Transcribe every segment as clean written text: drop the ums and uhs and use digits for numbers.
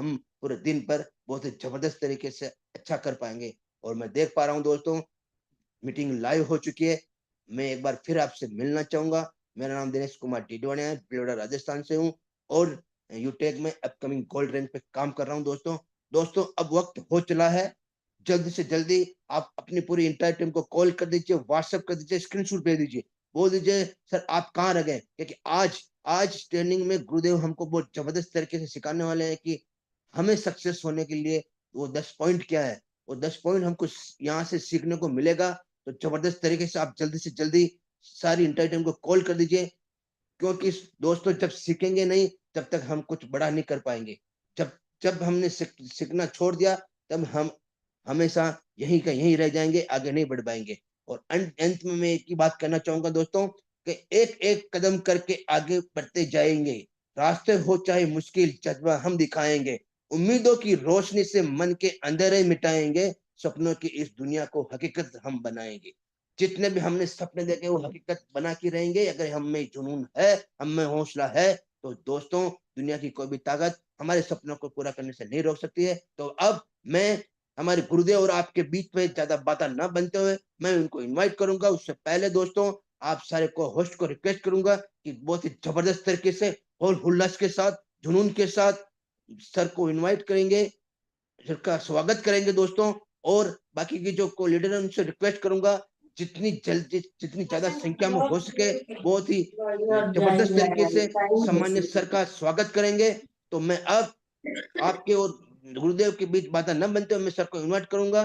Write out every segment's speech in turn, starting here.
हम पूरे दिन पर बहुत ही जबरदस्त तरीके से अच्छा कर पाएंगे। और मैं देख पा रहा हूँ दोस्तों, मीटिंग लाइव हो चुकी है। मैं एक बार फिर आपसे मिलना चाहूंगा। मेरा नाम दिनेश कुमार टीडवाणिया है, भीलवाड़ा राजस्थान से हूँ और यूटेक में अपकमिंग गोल्ड रेंज पे काम कर रहा हूँ दोस्तों। दोस्तों अब वक्त हो चला है, जल्दी से जल्दी आप अपनी पूरी इंटायर टीम को कॉल कर दीजिए, व्हाट्सएप कर दीजिए, स्क्रीनशॉट भेज दीजिए, बोल दीजिए सर आप कहाँ रह गए, क्योंकि आज आज ट्रेनिंग में गुरुदेव हमको बहुत जबरदस्त तरीके से सिखाने वाले हैं कि हमें सक्सेस होने के लिए वो 10 पॉइंट क्या है। वो 10 पॉइंट हमको यहाँ से सीखने को मिलेगा। तो जबरदस्त तरीके से आप जल्दी से जल्दी सारी इंटायर टीम को कॉल कर दीजिए, क्योंकि दोस्तों जब सीखेंगे नहीं तब तक हम कुछ बड़ा नहीं कर पाएंगे। जब जब हमने सीखना छोड़ दिया तब हम हमेशा यहीं का यहीं रह जाएंगे, आगे नहीं बढ़ पाएंगे। और अंत में मैं एक ही बात कहना चाहूंगा दोस्तों कि एक एक कदम करके आगे बढ़ते जाएंगे। रास्ते हो चाहे मुश्किल, जज्बा हम दिखाएंगे, उम्मीदों की रोशनी से मन के अंधेरे मिटाएंगे, सपनों की इस दुनिया को हकीकत हम बनाएंगे। जितने भी हमने सपने देखे वो हकीकत बना के रहेंगे। अगर हम में जुनून है, हम में हौसला है, तो दोस्तों दुनिया की कोई भी ताकत हमारे सपनों को पूरा करने से नहीं रोक सकती है। तो अब मैं हमारे गुरुदेव और आपके बीच में ज्यादा बातें न बनते हुए मैं उनको इनवाइट करूंगा। उससे पहले दोस्तों आप सारे को होस्ट को रिक्वेस्ट करूंगा कि बहुत ही जबरदस्त तरीके से होल हुल्लास के साथ, जुनून के साथ सर को इनवाइट करेंगे, सर का स्वागत करेंगे दोस्तों। और बाकी के जो को लीडर है उनसे रिक्वेस्ट करूंगा जितनी जल्दी जितनी ज्यादा संख्या में हो सके बहुत ही जबरदस्त तरीके से सम्मान्य सर का स्वागत करेंगे। तो मैं अब आपके और गुरुदेव के बीच बातें न बनते हुए मैं सर को इन्वाइट करूंगा।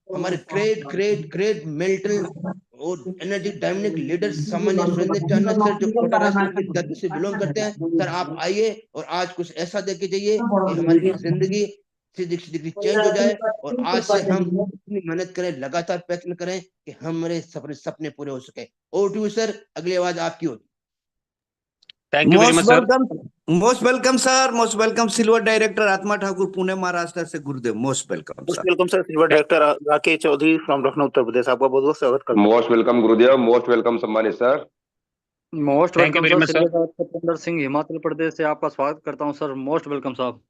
हमारे ग्रेट ग्रेट ग्रेट मेंटल और एनर्जी डायनामिक लीडर सामान्य सुरेंद्र चांदना सर, जो कोटा राष्ट्र की धरती से बिलोंग करते हैं। सर आप आइए और आज कुछ ऐसा देके जाइए कि हमारी जिंदगी सीधी चेंज हो जाए। और आज से हम इतनी मेहनत करें, लगातार प्रयत्न करें कि हमारे सपने सपने पूरे हो सके। ओवर टू यू सर, अगली आवाज आपकी होगी। Thank you very much sir. Most welcome silver director Atma Thakur, Pune Maharashtra से गुरुदेव। Most welcome sir silver director Rakesh Chaudhary from Lucknow Uttar Pradesh, आपका बहुत बहुत स्वागत करता हूं। मोस्ट वेलकम गुरुदेव, मोस्ट वेलकम सम्मानित sir. Most Thank you welcome very sir, much, sir. Satyendra Singh Himachal Pradesh से आपका स्वागत करता हूं सर। मोस्ट वेलकम साहब।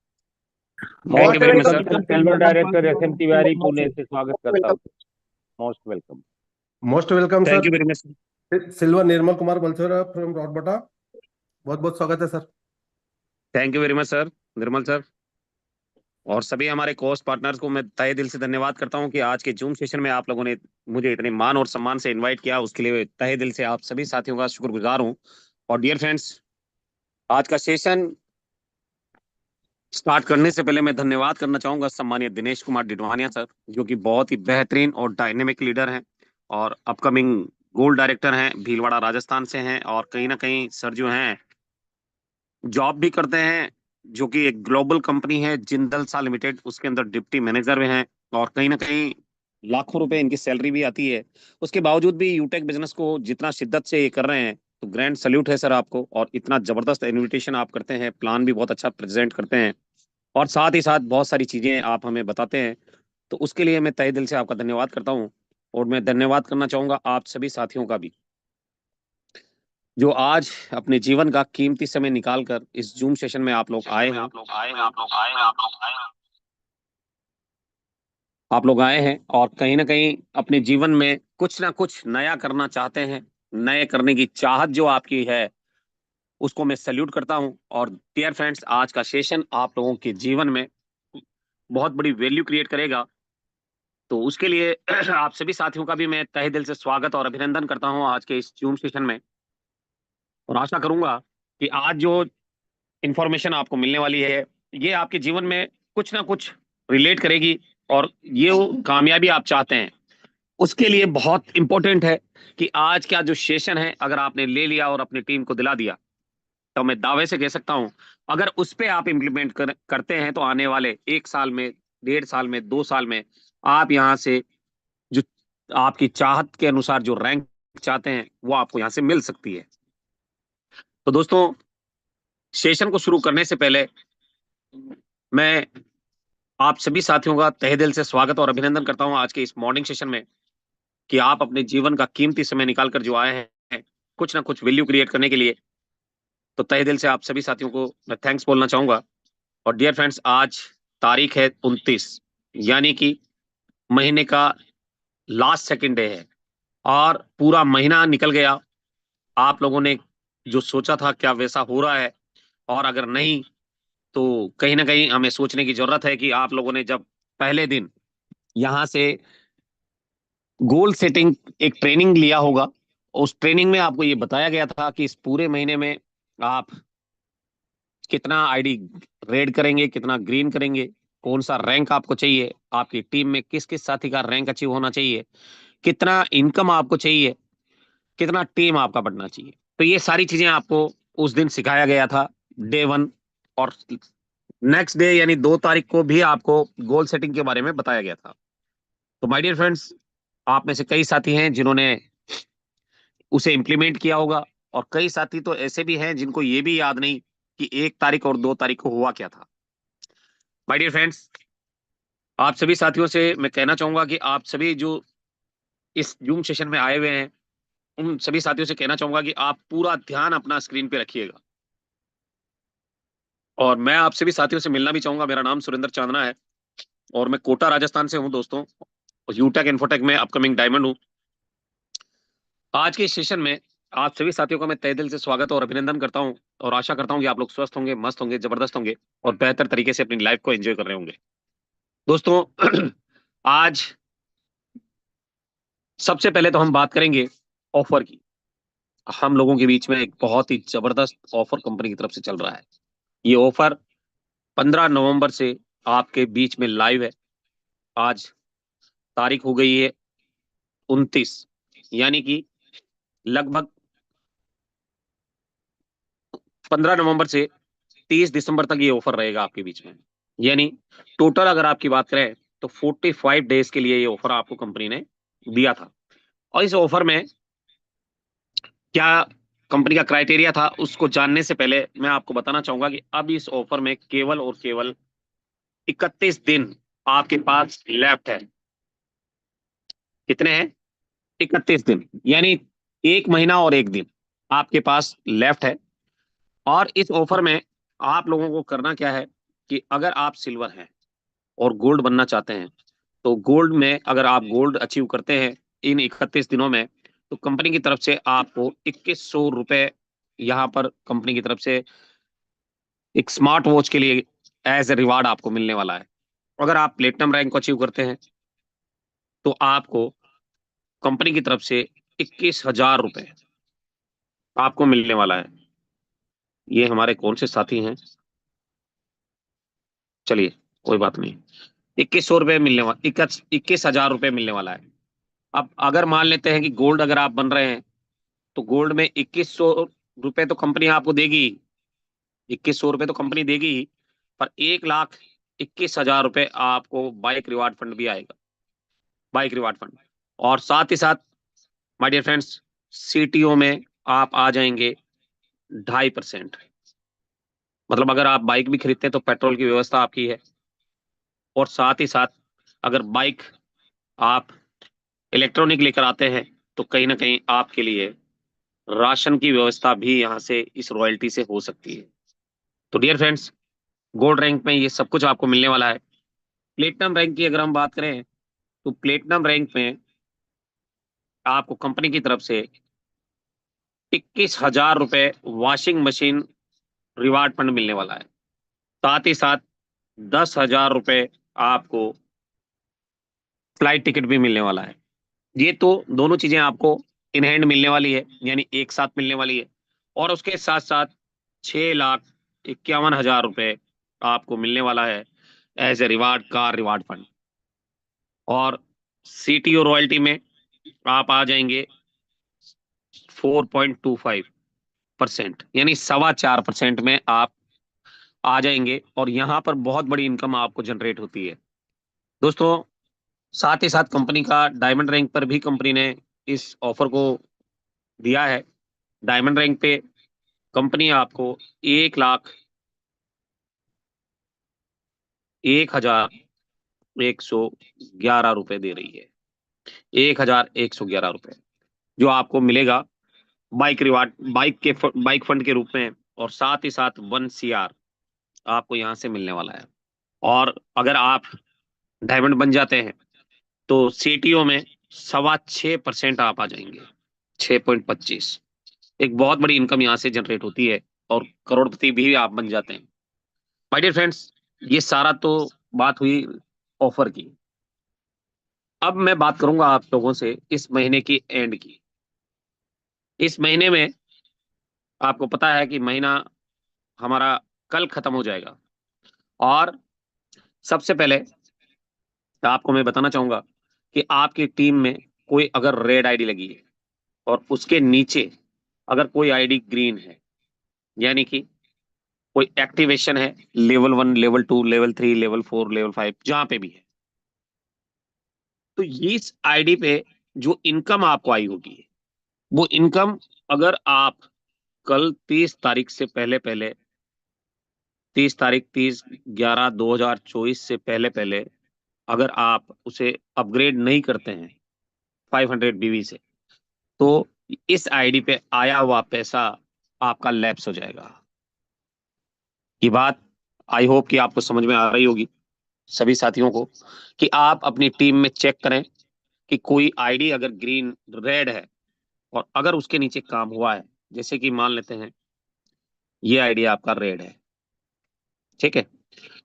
Thank you very much sir. Silver director S M Tiwari Pune से स्वागत करता हूँ। Most welcome. Most welcome thank sir. You very much sir. Silver Nirmal Kumar Balsora from रॉडबटा, बहुत बहुत स्वागत है sir. Thank you very much sir Nirmal sir. और सभी हमारे कोस्ट पार्टनर्स को मैं तहे दिल से धन्यवाद करता हूं कि आज के जूम सेशन में आप लोगों ने मुझे इतने मान और सम्मान से इनवाइट किया, उसके लिए तहे दिल से आप सभी साथियों का शुक्रगुजार हूं। और डियर फ्रेंड्स, आज का सेशन स्टार्ट करने से पहले मैं धन्यवाद करना चाहूंगा सम्मानित दिनेश कुमार डिडवानिया सर, जो कि बहुत ही बेहतरीन और डायनेमिक लीडर हैं और अपकमिंग गोल्ड डायरेक्टर हैं, भीलवाड़ा राजस्थान से हैं। और कहीं ना कहीं सर जो हैं जॉब भी करते हैं, जो कि एक ग्लोबल कंपनी है जिंदल सा लिमिटेड, उसके अंदर डिप्टी मैनेजर भी हैं। और कहीं ना कहीं लाखों रुपए इनकी सैलरी भी आती है। उसके बावजूद भी यूटेक बिजनेस को जितना शिद्दत से ये कर रहे हैं, तो ग्रैंड सल्यूट है सर आपको। और इतना जबरदस्त इन्विटेशन आप करते हैं, प्लान भी बहुत अच्छा प्रेजेंट करते हैं और साथ ही साथ बहुत सारी चीजें आप हमें बताते हैं। तो उसके लिए मैं तहे दिल से आपका धन्यवाद करता हूं। और मैं धन्यवाद करना चाहूंगा आप सभी साथियों का भी, जो आज अपने जीवन का कीमती समय निकालकर इस जूम सेशन में आप लोग आए हैं। आप लोग आए हैं और कहीं ना कहीं अपने जीवन में कुछ ना कुछ नया करना चाहते हैं। नए करने की चाहत जो आपकी है, उसको मैं सैल्यूट करता हूं। और डियर फ्रेंड्स, आज का सेशन आप लोगों के जीवन में बहुत बड़ी वैल्यू क्रिएट करेगा। तो उसके लिए आप सभी साथियों का भी मैं तहे दिल से स्वागत और अभिनंदन करता हूं आज के इस जूम सेशन में। और आशा करूंगा कि आज जो इंफॉर्मेशन आपको मिलने वाली है, ये आपके जीवन में कुछ ना कुछ रिलेट करेगी। और ये वो कामयाबी आप चाहते हैं, उसके लिए बहुत इंपॉर्टेंट है कि आज का जो सेशन है अगर आपने ले लिया और अपनी टीम को दिला दिया, तो मैं दावे से कह सकता हूं अगर उस पे आप इम्प्लीमेंट करते हैं, तो आने वाले 1 साल में, 1.5 साल में, 2 साल में आप यहाँ से जो आपकी चाहत के अनुसार जो रैंक चाहते हैं वो आपको यहाँ से मिल सकती है। तो दोस्तों, सेशन को शुरू करने से पहले मैं आप सभी साथियों का तहे दिल से स्वागत और अभिनंदन करता हूं आज के इस मॉर्निंग सेशन में, कि आप अपने जीवन का कीमती समय निकालकर जो आए हैं कुछ ना कुछ वैल्यू क्रिएट करने के लिए। तो तहे दिल से आप सभी साथियों को मैं थैंक्स बोलना चाहूंगा। और डियर फ्रेंड्स, आज तारीख है 29, यानी कि महीने का लास्ट सेकंड डे है और पूरा महीना निकल गया। आप लोगों ने जो सोचा था क्या वैसा हो रहा है? और अगर नहीं तो कहीं ना कहीं हमें सोचने की जरूरत है कि आप लोगों ने जब पहले दिन यहां से गोल सेटिंग एक ट्रेनिंग लिया होगा, उस ट्रेनिंग में आपको ये बताया गया था कि इस पूरे महीने में आप कितना आईडी रेड करेंगे, कितना ग्रीन करेंगे, कौन सा रैंक आपको चाहिए, आपकी टीम में किस किस साथी का रैंक अचीव होना चाहिए, कितना इनकम आपको चाहिए, कितना टीम आपका बढ़ना चाहिए। तो ये सारी चीजें आपको उस दिन सिखाया गया था, डे 1। और नेक्स्ट डे यानी 2 तारीख को भी आपको गोल सेटिंग के बारे में बताया गया था। तो माय डियर फ्रेंड्स, आप में से कई साथी हैं जिन्होंने उसे इम्प्लीमेंट किया होगा और कई साथी तो ऐसे भी हैं जिनको ये भी याद नहीं कि 1 तारीख और 2 तारीख को हुआ क्या था। माय डियर फ्रेंड्स, आप सभी साथियों से मैं कहना चाहूंगा कि आप सभी जो इस जूम सेशन में आए हुए हैं, उन सभी साथियों से कहना चाहूंगा कि आप पूरा ध्यान अपना स्क्रीन पे रखिएगा। और मैं आप सभी साथियों से मिलना भी चाहूंगा। मेरा नाम सुरेंद्र चांदना है और मैं कोटा राजस्थान से हूं दोस्तों, और यूटेक इन्फोटेक में अपकमिंग डायमंड हूं। आज के इस सेशन में आप सभी साथियों का मैं तहे दिल से स्वागत और अभिनंदन करता हूं और आशा करता हूं कि आप लोग स्वस्थ होंगे, मस्त होंगे, जबरदस्त होंगे और बेहतर तरीके से अपनी लाइफ को एंजॉय कर रहे होंगे। दोस्तों आज सबसे पहले तो हम बात करेंगे ऑफर की। हम लोगों के बीच में एक बहुत ही जबरदस्त ऑफर कंपनी की तरफ से चल रहा है। ये ऑफर 15 नवंबर से आपके बीच में लाइव है। आज तारीख हो गई है 29, यानी कि लगभग 15 नवंबर से 30 दिसंबर तक ये ऑफर रहेगा आपके बीच में। यानी टोटल अगर आपकी बात करें तो 45 डेज के लिए ये ऑफर आपको कंपनी ने दिया था। और इस ऑफर में क्या कंपनी का क्राइटेरिया था उसको जानने से पहले मैं आपको बताना चाहूंगा कि अब इस ऑफर में केवल और केवल 31 दिन आपके पास लेफ्ट है। कितने हैं? 31 दिन, यानी 1 महीना और 1 दिन आपके पास लेफ्ट है। और इस ऑफर में आप लोगों को करना क्या है कि अगर आप सिल्वर हैं और गोल्ड बनना चाहते हैं, तो गोल्ड में अगर आप गोल्ड अचीव करते हैं इन 31 दिनों में, तो कंपनी की तरफ से आपको 2100 रुपए यहाँ पर कंपनी की तरफ से एक स्मार्ट वॉच के लिए एज ए रिवार्ड आपको मिलने वाला है। अगर आप प्लेटिनम रैंक को अचीव करते हैं तो आपको कंपनी की तरफ से 21,000 रुपए आपको मिलने वाला है। ये हमारे कौन से साथी हैं? चलिए कोई बात नहीं, 2100 रुपए मिलने वाला, 21,000 रुपए मिलने वाला है। अब अगर मान लेते हैं कि गोल्ड अगर आप बन रहे हैं तो गोल्ड में 2100 रुपए तो कंपनी आपको देगी ही, 2100 रुपए तो कंपनी देगी ही, पर 1,21,000 रुपए आपको बाइक रिवार्ड फंड भी आएगा, बाइक रिवार्ड फंड। और साथ ही साथ माय डियर फ्रेंड्स, सीटीओ में आप आ जाएंगे 2.5%। मतलब अगर आप बाइक भी खरीदते हैं तो पेट्रोल की व्यवस्था आपकी है। और साथ ही साथ अगर बाइक आप इलेक्ट्रॉनिक लेकर आते हैं तो कहीं ना कहीं आपके लिए राशन की व्यवस्था भी यहाँ से इस रॉयल्टी से हो सकती है। तो डियर फ्रेंड्स, गोल्ड रैंक में ये सब कुछ आपको मिलने वाला है। प्लेटिनम रैंक की अगर हम बात करें तो प्लेटिनम रैंक में आपको कंपनी की तरफ से 21,000 रुपए वॉशिंग मशीन रिवार्ड फंड मिलने वाला है। साथ ही साथ 10,000 रुपए आपको फ्लाइट टिकट भी मिलने वाला है। ये तो दोनों चीजें आपको इन हैंड मिलने वाली है, यानी एक साथ मिलने वाली है। और उसके साथ साथ 6,51,000 रुपए आपको मिलने वाला है as a reward, car reward fund. और सीटीओ रॉयल्टी में आप आ जाएंगे 4.25%, यानी 4.25% में आप आ जाएंगे और यहाँ पर बहुत बड़ी इनकम आपको जनरेट होती है। दोस्तों साथ ही साथ कंपनी का डायमंड रैंक पर भी कंपनी ने इस ऑफर को दिया है। डायमंड रैंक पे कंपनी आपको 1,01,111 रुपए दे रही है। 1,111 रुपए जो आपको मिलेगा बाइक रिवार्ड, बाइक फंड के रूप में। और साथ ही साथ 1 CR आपको यहाँ से मिलने वाला है। और अगर आप डायमंड बन जाते हैं तो सीटीओ में 6.25% आप आ जाएंगे, 6.25। एक बहुत बड़ी इनकम यहाँ से जनरेट होती है और करोड़पति भी आप बन जाते हैं। माय डियर फ्रेंड्स, ये सारा तो बात हुई ऑफर की। अब मैं बात करूंगा आप लोगों से इस महीने की एंड की। इस महीने में आपको पता है कि महीना हमारा कल खत्म हो जाएगा, और सबसे पहले आपको मैं बताना चाहूंगा कि आपकी टीम में कोई अगर रेड आईडी लगी है और उसके नीचे अगर कोई आईडी ग्रीन है, यानी कि कोई एक्टिवेशन है level 1, level 2, level 3, level 4, level 5, जहां पे भी है, तो ये इस आईडी पे जो इनकम आपको आई होगी, वो इनकम अगर आप कल 30 तारीख से पहले पहले 30/11/2024 से पहले पहले अगर आप उसे अपग्रेड नहीं करते हैं 500 बीवी से, तो इस आईडी पे आया हुआ पैसा आपका लैप्स हो जाएगा। ये बात आई होप कि आपको समझ में आ रही होगी सभी साथियों को, कि आप अपनी टीम में चेक करें कि कोई आईडी अगर ग्रीन रेड है और अगर उसके नीचे काम हुआ है, जैसे कि मान लेते हैं ये आईडी आपका रेड है, ठीक है,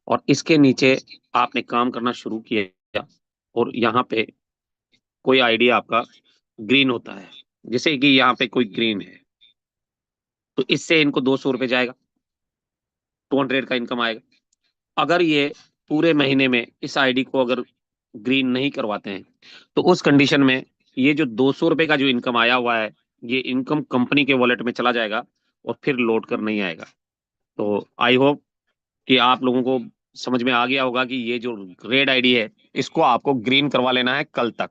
और इसके नीचे आपने काम करना शुरू किया और यहाँ पे कोई आईडी आपका ग्रीन होता है, जैसे कि यहाँ पे कोई ग्रीन है, तो इससे इनको 200 रुपए जाएगा, 200 का इनकम आएगा। अगर ये पूरे महीने में इस आईडी को अगर ग्रीन नहीं करवाते हैं, तो उस कंडीशन में ये जो 200 रुपए का जो इनकम आया हुआ है, ये इनकम कंपनी के वॉलेट में चला जाएगा और फिर लौट कर नहीं आएगा। तो आई होप कि आप लोगों को समझ में आ गया होगा कि ये जो रेड आईडी है, इसको आपको ग्रीन करवा लेना है कल तक।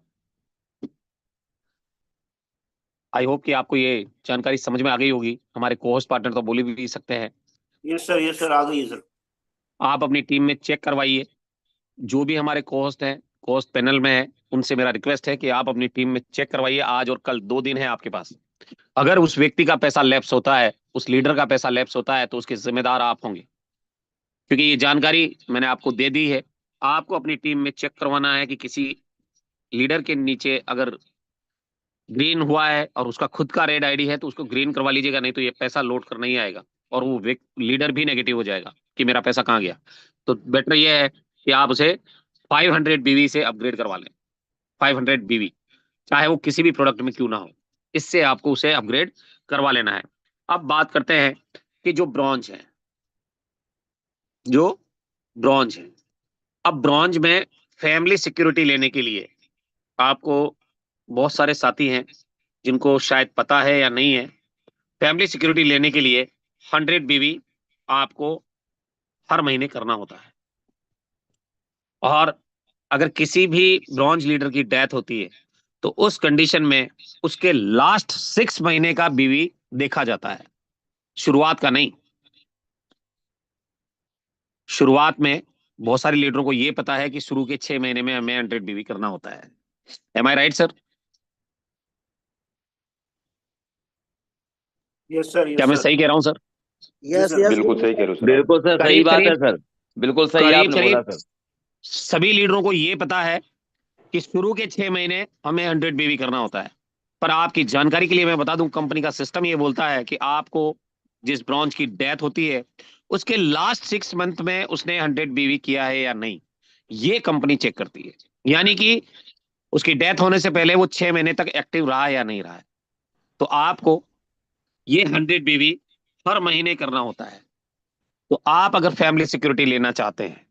आई होप कि आपको ये जानकारी समझ में आ गई होगी। हमारे को होस्ट पार्टनर तो बोल भी सकते हैं। यस सर, आ गई है सर। आप अपनी टीम में चेक करवाइए, जो भी हमारे को होस्ट हैं, को होस्ट पैनल में है, उनसे मेरा रिक्वेस्ट है कि आप अपनी टीम में चेक करवाइए। आज और कल 2 दिन है आपके पास। अगर उस व्यक्ति का पैसा लैप्स होता है, उस लीडर का पैसा लैप्स होता है, तो उसके जिम्मेदार आप होंगे, क्योंकि ये जानकारी मैंने आपको दे दी है। आपको अपनी टीम में चेक करवाना है कि किसी लीडर के नीचे अगर ग्रीन हुआ है और उसका खुद का रेड आईडी है, तो उसको ग्रीन करवा लीजिएगा, नहीं तो ये पैसा लौट कर नहीं आएगा और वो लीडर भी नेगेटिव हो जाएगा कि मेरा पैसा कहाँ गया। तो बेटर ये है कि आप उसे 500 बीवी से अपग्रेड करवा लें, 500 बीवी, चाहे वो किसी भी प्रोडक्ट में क्यों ना हो, इससे आपको उसे अपग्रेड करवा लेना है। अब बात करते हैं कि जो ब्रॉन्ज है, जो ब्रॉन्ज है, अब ब्रॉन्ज में फैमिली सिक्योरिटी लेने के लिए आपको, बहुत सारे साथी हैं जिनको शायद पता है या नहीं है, फैमिली सिक्योरिटी लेने के लिए 100 बीवी आपको हर महीने करना होता है। और अगर किसी भी ब्रॉन्ज लीडर की डेथ होती है, तो उस कंडीशन में उसके लास्ट 6 महीने का बीवी देखा जाता है, शुरुआत का नहीं। शुरुआत में बहुत सारे लीडरों को यह पता है कि शुरू के 6 महीने में हमें 100 बीवी करना होता है। एम आई राइट सर? यस सर, क्या मैं सही कह रहा हूं सर? यस यस बिल्कुल सही कह रहे हो सर आप। बिल्कुल सर, सही करीब बात है करीब सर। बिल्कुल सही करीब आपने बोला करीब सर। सभी लीडरों को यह पता है कि शुरू के 6 महीने हमें 100 बीवी करना होता है। पर आपकी जानकारी के लिए मैं बता दूं, कंपनी का सिस्टम ये बोलता है कि आपको जिस ब्रॉन्ज की डेथ होती है, उसके लास्ट 6 मंथ में उसने 100 बीवी किया है या नहीं, ये कंपनी चेक करती है। यानी कि उसकी डेथ होने से पहले वो 6 महीने तक एक्टिव रहा है या नहीं रहा है। तो आपको ये 100 बीवी हर महीने करना होता है। तो आप अगर फैमिली सिक्योरिटी लेना चाहते हैं,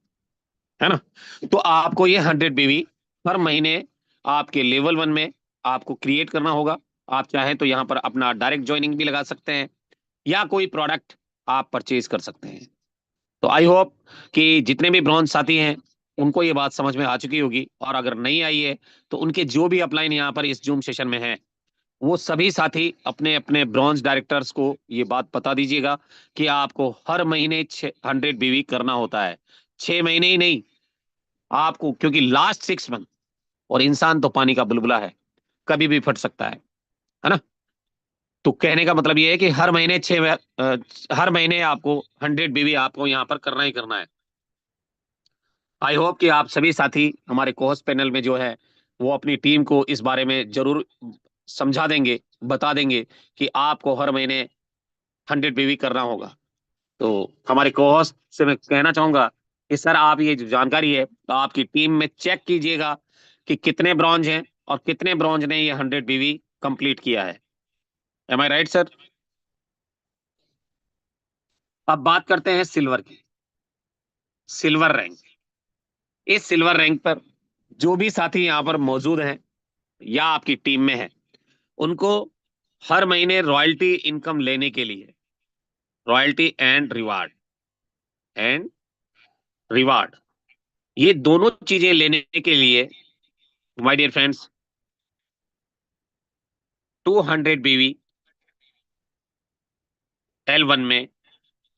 है ना, तो आपको ये 100 बीवी हर महीने आपके लेवल 1 में आपको क्रिएट करना होगा। आप चाहें तो यहाँ पर अपना डायरेक्ट ज्वाइनिंग भी लगा सकते हैं या कोई प्रोडक्ट आप परचेज कर सकते हैं। तो आई होप कि जितने भी ब्रॉन्ज साथी हैं उनको ये बात समझ में आ चुकी होगी, और अगर नहीं आई है तो उनके जो भी अपलाइन यहाँ पर इस जूम सेशन में है, वो सभी साथी अपने अपने ब्रॉन्ज डायरेक्टर्स को ये बात बता दीजिएगा कि आपको हर महीने 100 बीवी करना होता है। 6 महीने ही नहीं आपको, क्योंकि लास्ट 6 मंथ, और इंसान तो पानी का बुलबुला है, कभी भी फट सकता है ना। तो कहने का मतलब ये है कि हर महीने आपको 100 बीवी आपको यहाँ पर करना ही करना है। आई होप कि आप सभी साथी हमारे कोहोस्ट पैनल में जो है वो अपनी टीम को इस बारे में जरूर समझा देंगे, बता देंगे कि आपको हर महीने 100 बीवी करना होगा। तो हमारे कोहोस्ट से मैं कहना चाहूंगा कि सर आप ये जो जानकारी है तो आपकी टीम में चेक कीजिएगा कि कितने ब्रॉन्ज हैं और कितने ब्रॉन्ज ने ये 100 बीवी कंप्लीट किया है। एम आई राइट सर? अब बात करते हैं सिल्वर की। Silver rank. इस सिल्वर रैंक पर जो भी साथी यहाँ पर मौजूद हैं या आपकी टीम में है, उनको हर महीने रॉयल्टी इनकम लेने के लिए रॉयल्टी एंड रिवार्ड ये दोनों चीजें लेने के लिए माय डियर फ्रेंड्स 200 बीवी L1 में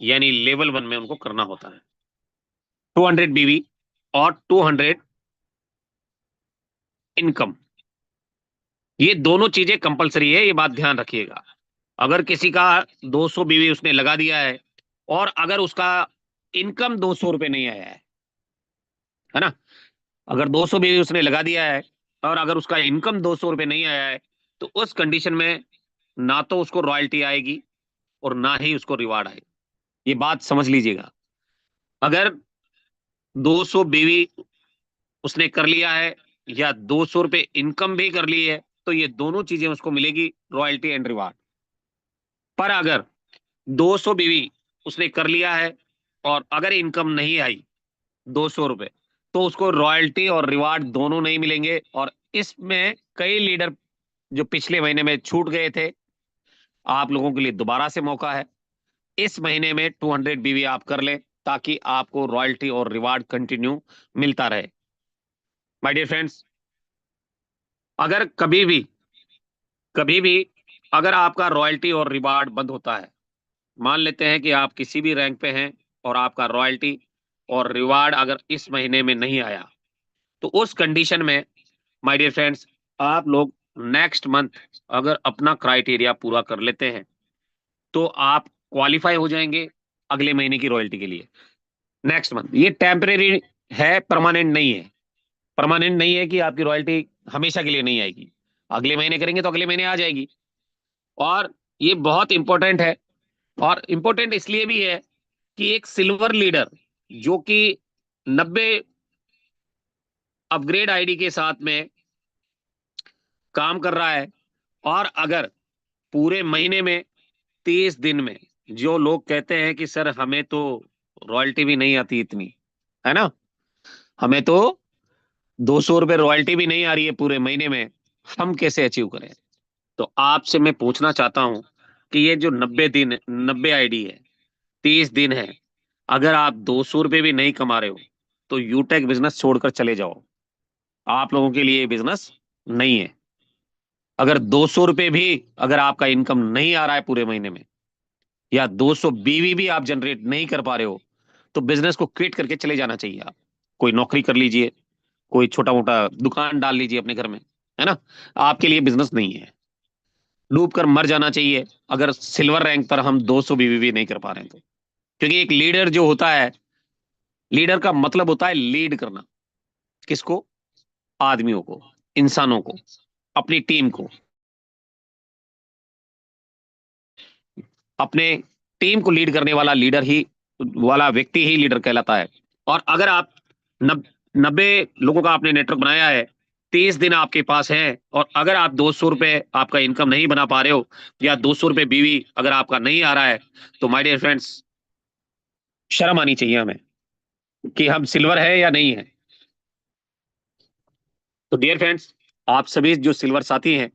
यानी लेवल 1 में उनको करना होता है। 200 बीवी और 200 इनकम, ये दोनों चीजें कंपलसरी है, ये बात ध्यान रखिएगा। अगर किसी का 200 बीवी उसने लगा दिया है और अगर उसका इनकम 200 रुपये नहीं आया है ना, अगर 200 बीवी उसने लगा दिया है और अगर उसका इनकम 200 रुपये नहीं आया है, तो उस कंडीशन में ना तो उसको रॉयल्टी आएगी और ना ही उसको रिवार्ड आएगी। ये बात समझ लीजिएगा। अगर 200 बीवी उसने कर लिया है या 200 रुपये इनकम भी कर ली है, तो ये दोनों चीजें उसको मिलेगी, रॉयल्टी एंड रिवार्ड। पर अगर 200 बीवी उसने कर लिया है और अगर इनकम नहीं आई 200 रुपये, तो उसको रॉयल्टी और रिवार्ड दोनों नहीं मिलेंगे। और इसमें कई लीडर जो पिछले महीने में छूट गए थे, आप लोगों के लिए दोबारा से मौका है। इस महीने में 200 बीवी आप कर लें ताकि आपको रॉयल्टी और रिवार्ड कंटिन्यू मिलता रहे। माय डियर फ्रेंड्स, अगर कभी भी अगर आपका रॉयल्टी और रिवार्ड बंद होता है, मान लेते हैं कि आप किसी भी रैंक पे हैं और आपका रॉयल्टी और रिवार्ड अगर इस महीने में नहीं आया, तो उस कंडीशन में माय डियर फ्रेंड्स आप लोग नेक्स्ट मंथ अगर अपना क्राइटेरिया पूरा कर लेते हैं तो आप क्वालिफाई हो जाएंगे अगले महीने की रॉयल्टी के लिए। नेक्स्ट मंथ ये टेम्परेरी है, परमानेंट नहीं है। परमानेंट नहीं है कि आपकी रॉयल्टी हमेशा के लिए नहीं आएगी, अगले महीने करेंगे तो अगले महीने आ जाएगी। और ये बहुत इंपॉर्टेंट है, और इंपॉर्टेंट इसलिए भी है कि एक सिल्वर लीडर जो कि 90 अपग्रेड आईडी के साथ में काम कर रहा है, और अगर पूरे महीने में 30 दिन में जो लोग कहते हैं कि सर हमें तो रॉयल्टी भी नहीं आती इतनी, है ना, हमें तो 200 रुपये रॉयल्टी भी नहीं आ रही है पूरे महीने में, हम कैसे अचीव करें? तो आपसे मैं पूछना चाहता हूं कि ये जो 90 आईडी है, 30 दिन है, अगर आप 200 रुपये भी नहीं कमा रहे हो तो यूटेक बिजनेस छोड़कर चले जाओ, आप लोगों के लिए बिजनेस नहीं है। अगर 200 रुपये भी अगर आपका इनकम नहीं आ रहा है पूरे महीने में, या 200 बीवी भी आप जनरेट नहीं कर पा रहे हो, तो बिजनेस को क्विट करके चले जाना चाहिए। आप कोई नौकरी कर लीजिए, कोई छोटा मोटा दुकान डाल लीजिए अपने घर में, है ना, आपके लिए बिजनेस नहीं है। डूब कर मर जाना चाहिए अगर सिल्वर रैंक पर हम 200 बीवी भी नहीं कर पा रहे हैं तो। क्योंकि एक लीडर जो होता है, लीडर का मतलब होता है लीड करना। किसको? आदमियों को, इंसानों को, अपनी टीम को। अपने टीम को लीड करने वाला लीडर ही, वाला व्यक्ति ही लीडर कहलाता है। और अगर आप 90 लोगों का आपने नेटवर्क बनाया है, 30 दिन आपके पास है, और अगर आप 200 रुपये आपका इनकम नहीं बना पा रहे हो, या 200 रुपये बीवी अगर आपका नहीं आ रहा है, तो माय डियर फ्रेंड्स शर्म आनी चाहिए हमें कि हम सिल्वर है या नहीं है। तो डियर फ्रेंड्स, आप सभी जो सिल्वर साथी हैं,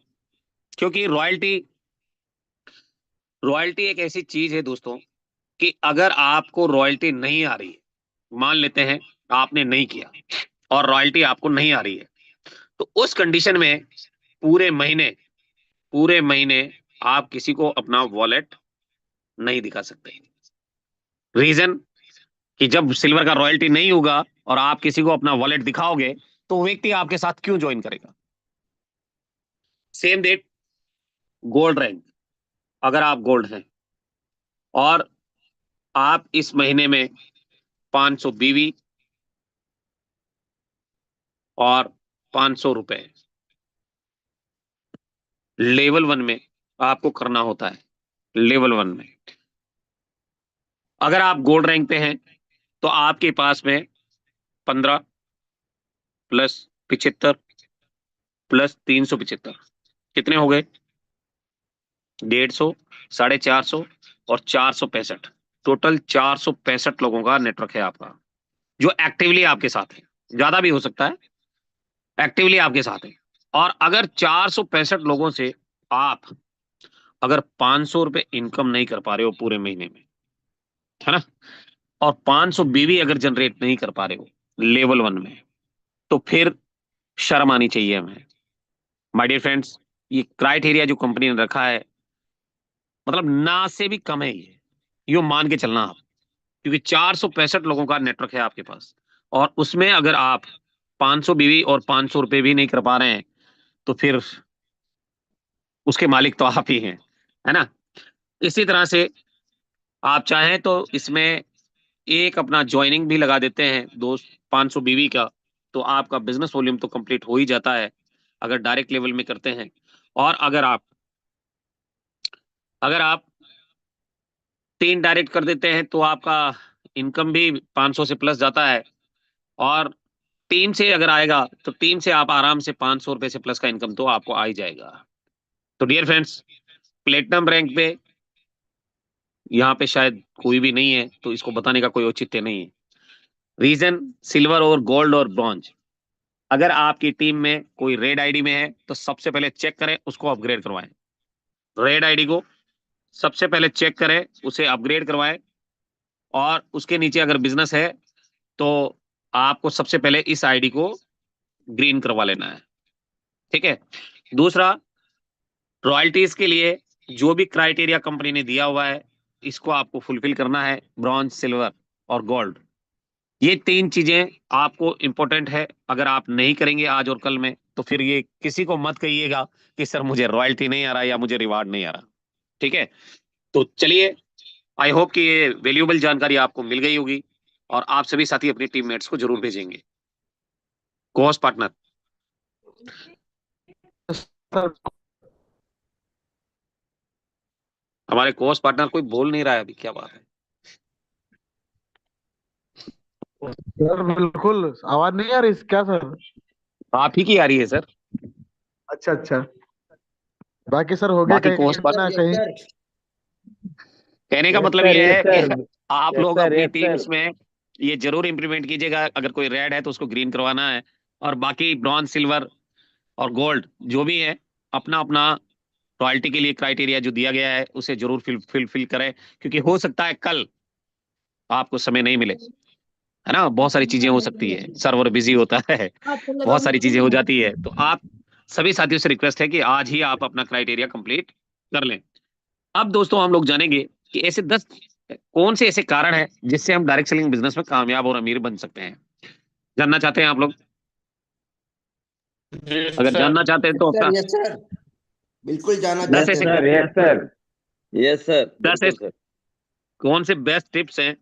क्योंकि रॉयल्टी एक ऐसी चीज है दोस्तों कि अगर आपको रॉयल्टी नहीं आ रही है, मान लेते हैं आपने नहीं किया और रॉयल्टी आपको नहीं आ रही है, तो उस कंडीशन में पूरे महीने आप किसी को अपना वॉलेट नहीं दिखा सकते। रीजन कि जब सिल्वर का रॉयल्टी नहीं होगा और आप किसी को अपना वॉलेट दिखाओगे, तो वो व्यक्ति आपके साथ क्यों ज्वाइन करेगा? सेम डेट गोल्ड रैंक, अगर आप गोल्ड हैं और आप इस महीने में 500 बीवी और 500 रुपए लेवल 1 में आपको करना होता है। लेवल 1 में अगर आप गोल्ड रैंक पे हैं तो आपके पास में 15 प्लस 75 प्लस 375 कितने हो गए? 150, 450 और 465, टोटल 465 लोगों का नेटवर्क है आपका जो एक्टिवली आपके साथ है। ज्यादा भी हो सकता है, एक्टिवली आपके साथ है। और अगर 465 लोगों से आप अगर 500 रुपए इनकम नहीं कर पा रहे हो पूरे महीने में, है ना, और 500 बीवी अगर जनरेट नहीं कर पा रहे हो लेवल 1 में, तो फिर शर्म आनी चाहिए हमें। माय डियर फ्रेंड्स, ये क्राइटेरिया जो कंपनी ने रखा है, मतलब ना से भी कम है ये, यो मान के चलना आप, क्योंकि 465 लोगों का नेटवर्क है आपके पास, और उसमें अगर आप 500 बीवी और 500 रुपए भी नहीं कर पा रहे हैं, तो फिर उसके मालिक तो आप ही हैं, है ना। इसी तरह से आप चाहें तो इसमें एक अपना ज्वाइनिंग भी लगा देते हैं दोस्त, 500 बीवी का, तो आपका बिजनेस वॉल्यूम तो कंप्लीट हो ही जाता है अगर डायरेक्ट लेवल में करते हैं। और अगर आप 3 डायरेक्ट कर देते हैं तो आपका इनकम भी 500 से प्लस जाता है, और 3 से अगर आएगा तो 3 से आप आराम से 500 रुपए से प्लस का इनकम तो आपको आ ही जाएगा। तो डियर फ्रेंड्स, प्लेटिनम रैंक पे यहाँ पे शायद कोई भी नहीं है, तो इसको बताने का कोई औचित्य नहीं है। रीजन सिल्वर और गोल्ड और ब्रॉन्ज, अगर आपकी टीम में कोई रेड आईडी में है तो सबसे पहले चेक करें, उसको अपग्रेड करवाएं। रेड आईडी को सबसे पहले चेक करें, उसे अपग्रेड करवाएं, और उसके नीचे अगर बिजनेस है तो आपको सबसे पहले इस आईडी को ग्रीन करवा लेना है, ठीक है। दूसरा, रॉयल्टीज के लिए जो भी क्राइटेरिया कंपनी ने दिया हुआ है, इसको आपको फुलफिल करना है, ब्रॉन्ज, सिल्वर और गोल्ड। ये 3 चीजें आपको इंपॉर्टेंट है। अगर आप नहीं करेंगे आज और कल में, तो फिर ये किसी को मत कहिएगा कि सर मुझे रॉयल्टी नहीं आ रहा या मुझे रिवार्ड नहीं आ रहा, ठीक है। तो चलिए, आई होप कि ये वैल्यूएबल जानकारी आपको मिल गई होगी, और आप सभी साथी अपनी टीममेट्स को जरूर भेजेंगे। कोर्स पार्टनर, हमारे कोर्स पार्टनर कोई बोल नहीं रहा है अभी, क्या बात है? सर बिल्कुल आवाज नहीं आ रही क्या सर? आप ही की आ रही है सर। अच्छा अच्छा, बाकी सर हो गया बाकी कहीं कोर्स ना कहीं? कहने का यस मतलब सर, ये यस है सर, कि आप यस लोग सर, अपनी यस टीम्स सर। में ये जरूर इंप्लीमेंट कीजिएगा। अगर कोई रेड है तो उसको ग्रीन करवाना है, और बाकी ब्रॉन्ज, सिल्वर और गोल्ड जो भी है, अपना अपना रॉयल्टी के लिए क्राइटेरिया जो दिया गया है उसे जरूर फिल करें, क्योंकि हो सकता है कल आपको समय नहीं मिले, है ना। बहुत सारी चीजें हो सकती है, सर्वर बिजी होता है, बहुत सारी चीजें हो जाती है। तो आप सभी साथियों से रिक्वेस्ट है कि आज ही आप अपना क्राइटेरिया कंप्लीट कर लें। अब दोस्तों हम लोग जानेंगे कि ऐसे 10 कौन से ऐसे कारण हैं जिससे हम डायरेक्ट सेलिंग बिजनेस में कामयाब और अमीर बन सकते हैं। जानना चाहते हैं आप लोग? अगर जानना चाहते हैं तो सर, अपना यस सर, बिल्कुल जाना 10 यस चाहते ऐसे हैं। Sir, yes sir, yes sir, 10 बिल्कुल ऐसे सर। कौन से बेस्ट टिप्स हैं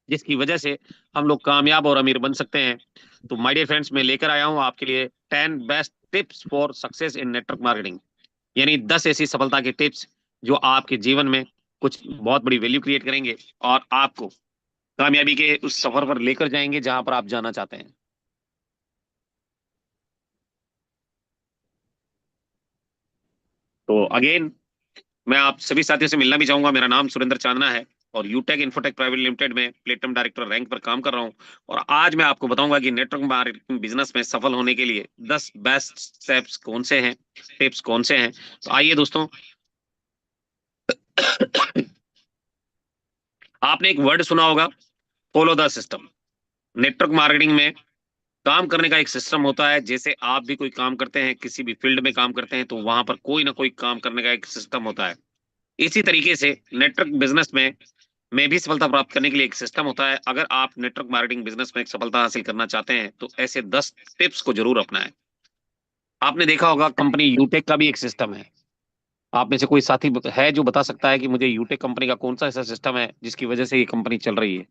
जिसकी वजह से हम लोग कामयाब और अमीर बन सकते हैं। तो माय डियर फ्रेंड्स, मैं लेकर आया हूं आपके लिए 10 best tips for success in network marketing, यानी 10 ऐसी सफलता के टिप्स जो आपके जीवन में कुछ बहुत बड़ी वैल्यू क्रिएट करेंगे और आपको कामयाबी के उस सफर पर लेकर जाएंगे जहां पर आप जाना चाहते हैं। तो अगेन, मैं आप सभी साथियों से मिलना भी चाहूंगा। मेरा नाम सुरेंद्र चांदना है, और यूटेक इन्फोटेक प्राइवेट लिमिटेड में प्लेटिनम डायरेक्टर रैंक पर काम कर रहा हूं। और आज मैं आपको बताऊंगा कि नेटवर्क मार्केटिंग बिजनेस में सफल होने के लिए 10 बेस्ट स्टेप्स कौन से हैं, टिप्स कौन से हैं। तो आइए दोस्तों, आपने एक वर्ड सुना होगा, follow the system. Network marketing में काम करने का एक सिस्टम होता है। जैसे आप भी कोई काम करते हैं, किसी भी फील्ड में काम करते हैं, तो वहां पर कोई ना कोई काम करने का एक सिस्टम होता है। इसी तरीके से नेटवर्क बिजनेस में भी सफलता प्राप्त करने के लिए एक सिस्टम होता है। अगर आप नेटवर्क मार्केटिंग बिजनेस में एक सफलता हासिल करना चाहते हैं तो ऐसे 10 टिप्स को जरूर अपनाएं। आपने देखा होगा कंपनी यूटेक का भी एक सिस्टम है। आप में से कोई साथी है जो बता सकता है कि मुझे यूटेक कंपनी का कौन सा ऐसा सिस्टम है जिसकी वजह से ये कंपनी चल रही है?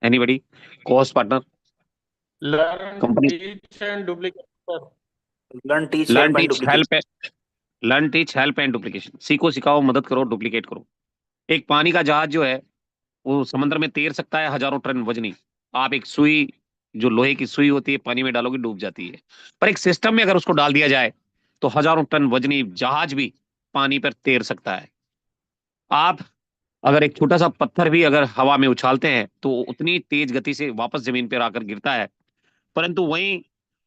Anybody? Cost partner? Company learn teach learn help and teach help and duplication. सीखो सिखाओ मदद करो डुप्लीकेट करो। एक पानी का जहाज जो है वो समंदर में तैर सकता है हजारों टन वजनी। आप एक सुई, जो लोहे की सुई होती है, पानी में डालोगे डूब जाती है। पर एक सिस्टम में अगर उसको डाल दिया जाए तो हजारों टन वजनी जहाज भी पानी पर तैर सकता है। आप अगर एक छोटा सा पत्थर भी अगर हवा में उछालते हैं तो उतनी तेज गति से वापस जमीन पर आकर गिरता है, परंतु वहीं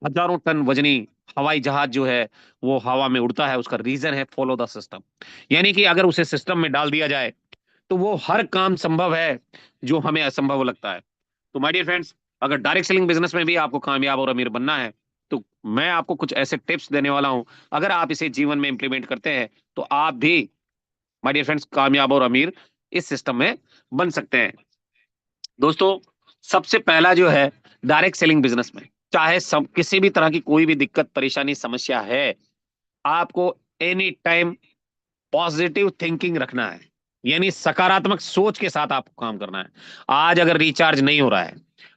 हजारों टन वजनी हवाई जहाज जो है वो हवा में उड़ता है। उसका रीजन है फॉलो द सिस्टम। यानी कि अगर उसे सिस्टम में डाल दिया जाए तो वो हर काम संभव है जो हमें असंभव लगता है। तो माय डियर फ्रेंड्स, अगर डायरेक्ट सेलिंग बिजनेस में भी आपको कामयाब और अमीर बनना है तो मैं आपको कुछ ऐसे टिप्स देने वाला हूं। अगर आप इसे जीवन में इंप्लीमेंट करते हैं तो आप भी माय डियर फ्रेंड्स कामयाब और अमीर इस सिस्टम में बन सकते हैं। दोस्तों, सबसे पहला जो है डायरेक्ट सेलिंग बिजनेस में, चाहे सब किसी भी तरह की कोई भी दिक्कत परेशानी समस्या है, आपको एनी टाइम पॉजिटिव थिंकिंग रखना है। यानी सकारात्मक सोच के साथ आपको काम करना है। आज अगर रिचार्ज नहीं हो रहा है,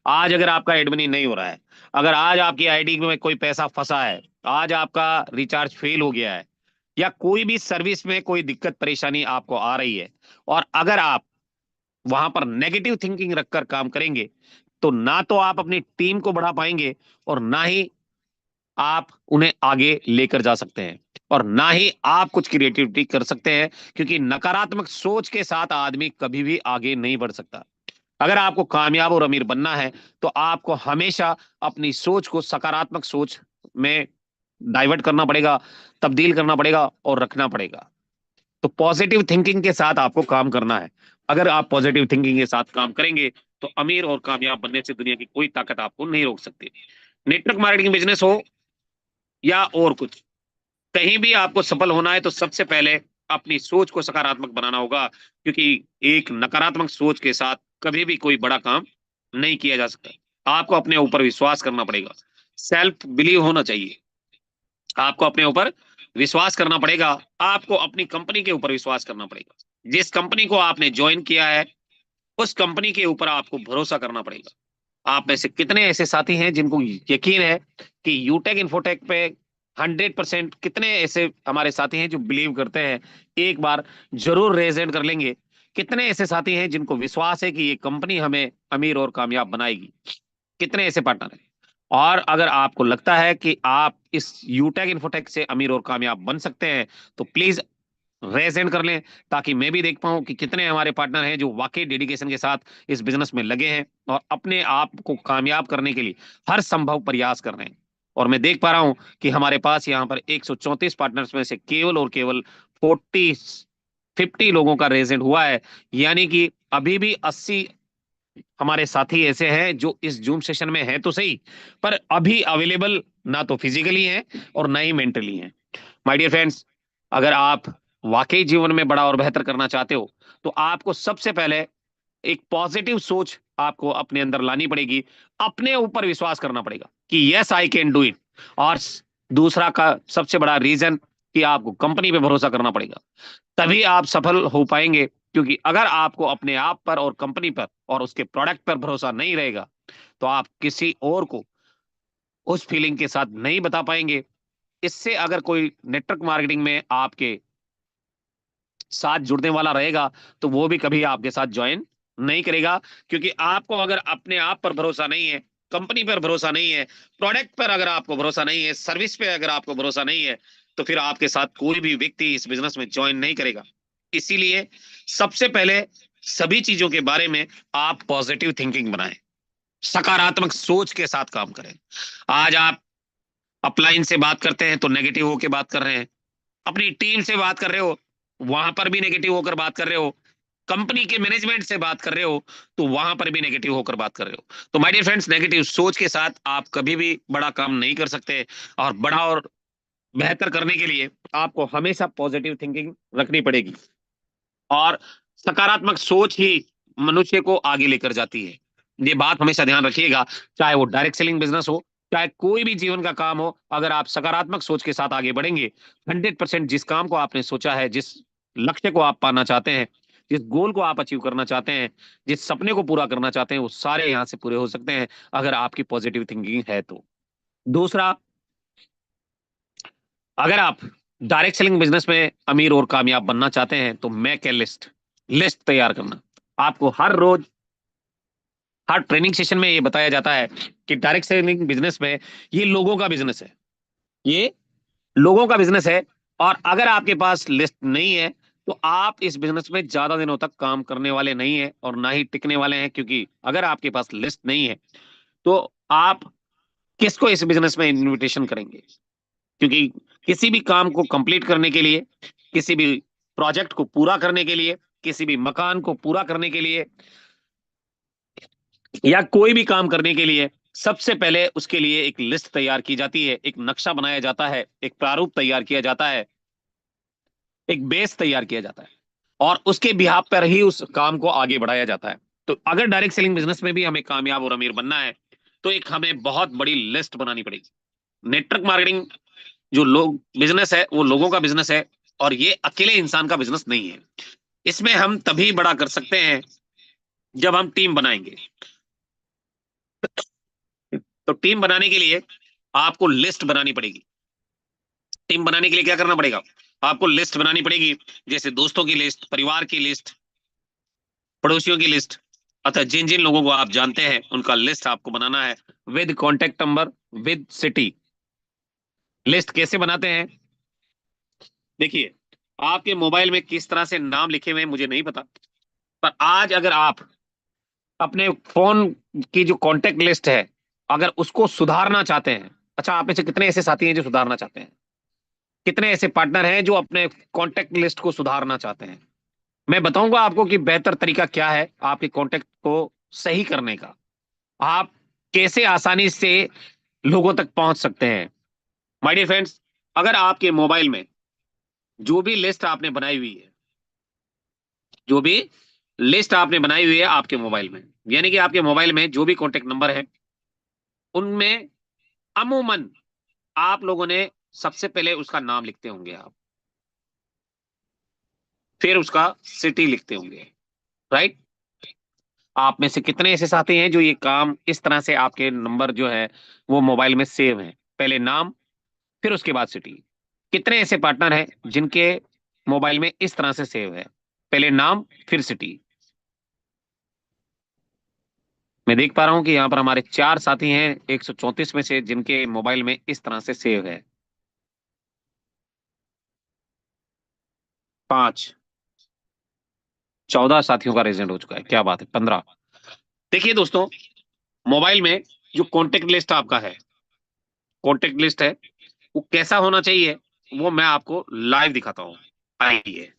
आज अगर आपका एडमिनी नहीं हो रहा है, अगर आज आपकी आईडी में कोई पैसा फंसा है, आज आपका रिचार्ज फेल हो गया है, या कोई भी सर्विस में कोई दिक्कत परेशानी आपको आ रही है, और अगर आप वहां पर नेगेटिव थिंकिंग रखकर काम करेंगे तो ना तो आप अपनी टीम को बढ़ा पाएंगे और ना ही आप उन्हें आगे लेकर जा सकते हैं, और ना ही आप कुछ क्रिएटिविटी कर सकते हैं, क्योंकि नकारात्मक सोच के साथ आदमी कभी भी आगे नहीं बढ़ सकता। अगर आपको कामयाब और अमीर बनना है तो आपको हमेशा अपनी सोच को सकारात्मक सोच में डाइवर्ट करना पड़ेगा, तब्दील करना पड़ेगा और रखना पड़ेगा। तो पॉजिटिव थिंकिंग के साथ आपको काम करना है। अगर आप पॉजिटिव थिंकिंग के साथ काम करेंगे तो अमीर और कामयाब बनने से दुनिया की कोई ताकत आपको नहीं रोक सकती। नेटवर्क मार्केटिंग बिजनेस हो या और कुछ, कहीं भी आपको सफल होना है तो सबसे पहले अपनी सोच को सकारात्मक बनाना होगा, क्योंकि एक नकारात्मक सोच के साथ कभी भी कोई बड़ा काम नहीं किया जा सकता। आपको अपने ऊपर विश्वास करना पड़ेगा, सेल्फ बिलीव होना चाहिए। आपको अपने ऊपर विश्वास करना पड़ेगा, आपको अपनी कंपनी के ऊपर विश्वास करना पड़ेगा। जिस कंपनी को आपने ज्वाइन किया है उस कंपनी के ऊपर आपको भरोसा करना पड़ेगा। आप में से कितने ऐसे साथी हैं जिनको यकीन है कि यूटेक इन्फोटेक पे 100%, कितने ऐसे हमारे साथी हैं जो बिलीव करते हैं? एक बार जरूर रेज हैंड कर लेंगे। कितने ऐसे साथी हैं जिनको विश्वास है कि ये कंपनी हमें अमीर और कामयाब बनाएगी? कितने ऐसे पार्टनर हैं? और अगर आपको लगता है कि आप इस यूटेक इन्फोटेक से अमीर और कामयाब बन सकते हैं तो प्लीज रेज हैंड कर लें, ताकि मैं भी देख पाऊं कि कितने हमारे पार्टनर हैं जो वाकई डेडिकेशन के साथ इस बिजनेस में लगे हैं और अपने आप को कामयाब करने के लिए हर संभव प्रयास कर रहे हैं। और मैं देख पा रहा हूं कि हमारे पास यहाँ पर 134 पार्टनर्स में से केवल और केवल 50 लोगों का रेज हैंड हुआ है। यानी कि अभी भी 80 हमारे साथी ऐसे हैं जो इस जूम सेशन में हैं तो सही, पर अभी अवेलेबल ना तो फिजिकली हैं और ना ही मेंटली हैं। माय डियर फ्रेंड्स, अगर आप वाकई जीवन में बड़ा और बेहतर करना चाहते हो तो आपको सबसे पहले एक पॉजिटिव सोच आपको अपने अंदर लानी पड़ेगी, अपने ऊपर विश्वास करना पड़ेगा कि yes I can do it. और दूसरा का सबसे बड़ा रीजन कि आपको कंपनी पे भरोसा करना पड़ेगा, तभी आप सफल हो पाएंगे। क्योंकि अगर आपको अपने आप पर और कंपनी पर और उसके प्रोडक्ट पर भरोसा नहीं रहेगा तो आप किसी और को उस फीलिंग के साथ नहीं बता पाएंगे। इससे अगर कोई नेटवर्क मार्केटिंग में आपके साथ जुड़ने वाला रहेगा तो वो भी कभी आपके साथ ज्वाइन नहीं करेगा, क्योंकि आपको अगर अपने आप पर भरोसा नहीं है, कंपनी पर भरोसा नहीं है, प्रोडक्ट पर अगर आपको भरोसा नहीं है, सर्विस पे अगर आपको भरोसा नहीं है, तो फिर आपके साथ कोई भी व्यक्ति इस बिजनेस में ज्वाइन नहीं करेगा। इसीलिए सबसे पहले सभी चीजों के बारे में आप पॉजिटिव थिंकिंग बनाएं, सकारात्मक सोच के साथ काम करें। आज आप अपलाइन से बात करते हैं तो नेगेटिव होकर बात कर रहे हैं, अपनी टीम से बात कर रहे हो वहां पर भी नेगेटिव होकर बात कर रहे हो, कंपनी के मैनेजमेंट से बात कर रहे हो तो वहां पर भी नेगेटिव होकर बात कर रहे हो। तो माय डियर फ्रेंड्स, नेगेटिव सोच के साथ आप कभी भी बड़ा काम नहीं कर सकते, और बड़ा और बेहतर करने के लिए आपको हमेशा पॉजिटिव थिंकिंग रखनी पड़ेगी। और सकारात्मक सोच ही मनुष्य को आगे लेकर जाती है। ये बात हमेशा ध्यान रखिएगा, चाहे वो डायरेक्ट सेलिंग बिजनेस हो, चाहे कोई भी जीवन का काम हो, अगर आप सकारात्मक सोच के साथ आगे बढ़ेंगे 100% जिस काम को आपने सोचा है, जिस लक्ष्य को आप पाना चाहते हैं, जिस गोल को आप अचीव करना चाहते हैं, जिस सपने को पूरा करना चाहते हैं, वो सारे यहाँ से पूरे हो सकते हैं अगर आपकी पॉजिटिव थिंकिंग है तो। दूसरा, अगर आप डायरेक्ट सेलिंग बिजनेस में अमीर और कामयाब बनना चाहते हैं तो मेक ए लिस्ट तैयार करना। आपको हर रोज हर ट्रेनिंग सेशन में ये बताया जाता है कि डायरेक्ट सेलिंग बिजनेस में ये लोगों का बिजनेस है, ये लोगों का बिजनेस है। और अगर आपके पास लिस्ट नहीं है तो आप इस बिजनेस में ज्यादा दिनों तक काम करने वाले नहीं है और ना ही टिकने वाले हैं, क्योंकि अगर आपके पास लिस्ट नहीं है तो आप किसको इस बिजनेस में इन्विटेशन करेंगे? क्योंकि किसी भी काम को कंप्लीट करने के लिए, किसी भी प्रोजेक्ट को पूरा करने के लिए, किसी भी मकान को पूरा करने के लिए या कोई भी काम करने के लिए सबसे पहले उसके लिए एक लिस्ट तैयार की जाती है, एक नक्शा बनाया जाता है, एक प्रारूप तैयार किया जाता है, एक बेस तैयार किया जाता है और उसके बिहाफ पर ही उस काम को आगे बढ़ाया जाता है। तो अगर डायरेक्ट सेलिंग बिजनेस में भी हमें कामयाब और अमीर बनना है तो एक हमें बहुत बड़ी लिस्ट बनानी पड़ेगी। नेटवर्क मार्केटिंग जो लोग बिजनेस है वो लोगों का बिजनेस है और ये अकेले इंसान का बिजनेस नहीं है। इसमें हम तभी बड़ा कर सकते हैं जब हम टीम बनाएंगे। तो टीम बनाने के लिए आपको लिस्ट बनानी पड़ेगी। टीम बनाने के लिए क्या करना पड़ेगा? आपको लिस्ट बनानी पड़ेगी, जैसे दोस्तों की लिस्ट, परिवार की लिस्ट, पड़ोसियों की लिस्ट, अतः जिन जिन लोगों को आप जानते हैं उनका लिस्ट आपको बनाना है with contact number, with city. List कैसे बनाते हैं? देखिए, आपके मोबाइल में किस तरह से नाम लिखे हुए हैं मुझे नहीं पता, पर आज अगर आप अपने फोन की जो कॉन्टेक्ट लिस्ट है अगर उसको सुधारना चाहते हैं, अच्छा आप में से कितने ऐसे साथी हैं जो सुधारना चाहते हैं? कितने ऐसे पार्टनर हैं जो अपने कॉन्टेक्ट लिस्ट को सुधारना चाहते हैं? मैं बताऊंगा आपको कि बेहतर तरीका क्या है आपके कॉन्टेक्ट को सही करने का। आप कैसे आसानी से लोगों तक पहुंच सकते हैं। माय डियर फ्रेंड्स, अगर आपके मोबाइल में जो भी लिस्ट आपने बनाई हुई है, जो भी लिस्ट आपने बनाई हुई है आपके मोबाइल में, यानी कि आपके मोबाइल में जो भी कॉन्टेक्ट नंबर है उनमें अमूमन आप लोगों ने सबसे पहले उसका नाम लिखते होंगे, आप फिर उसका सिटी लिखते होंगे, राइट? आप में से कितने ऐसे साथी हैं जो ये काम इस तरह से आपके नंबर जो है वो मोबाइल में सेव है, पहले नाम फिर उसके बाद सिटी? कितने ऐसे पार्टनर हैं जिनके मोबाइल में इस तरह से सेव है, पहले नाम फिर सिटी? मैं देख पा रहा हूं कि यहाँ पर हमारे 4 साथी हैं 134 में से जिनके मोबाइल में इस तरह से सेव है। 5, 14 साथियों का रेजेंट हो चुका है, क्या बात है, 15। देखिए दोस्तों, मोबाइल में जो कॉन्टेक्ट लिस्ट आपका है, कॉन्टेक्ट लिस्ट है वो कैसा होना चाहिए वो मैं आपको लाइव दिखाता हूं। आइए,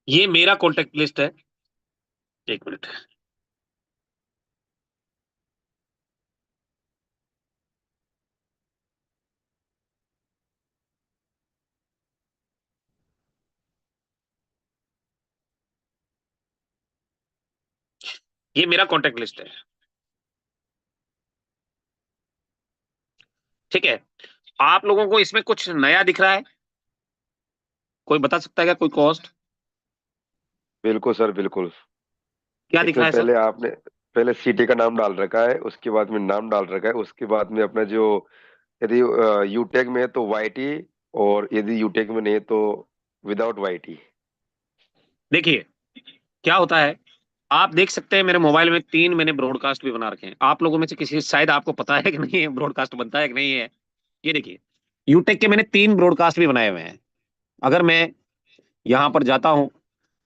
ये मेरा कॉन्टेक्ट लिस्ट है। एक मिनट, ये मेरा कॉन्टेक्ट लिस्ट है, ठीक है? आप लोगों को इसमें कुछ नया दिख रहा है? कोई बता सकता है क्या, कोई कॉस्ट? बिल्कुल सर, बिल्कुल। क्या दिख इसमें रहा है सर? पहले सिटी का नाम डाल रखा है, उसके बाद में नाम डाल रखा है, उसके बाद में अपना जो, यदि यूटेक में है तो वाईटी, और यदि यूटेक में नहीं है तो विदाउट वाईटी। देखिए क्या होता है, आप देख सकते हैं मेरे मोबाइल में 3 मैंने ब्रॉडकास्ट भी बना रखे हैं। आप लोगों में से किसी, शायद आपको पता है कि नहीं है ब्रॉडकास्ट बनता है कि नहीं है। ये देखिए, यूटेक के मैंने 3 ब्रॉडकास्ट भी बनाए हुए हैं। अगर मैं यहाँ पर जाता हूं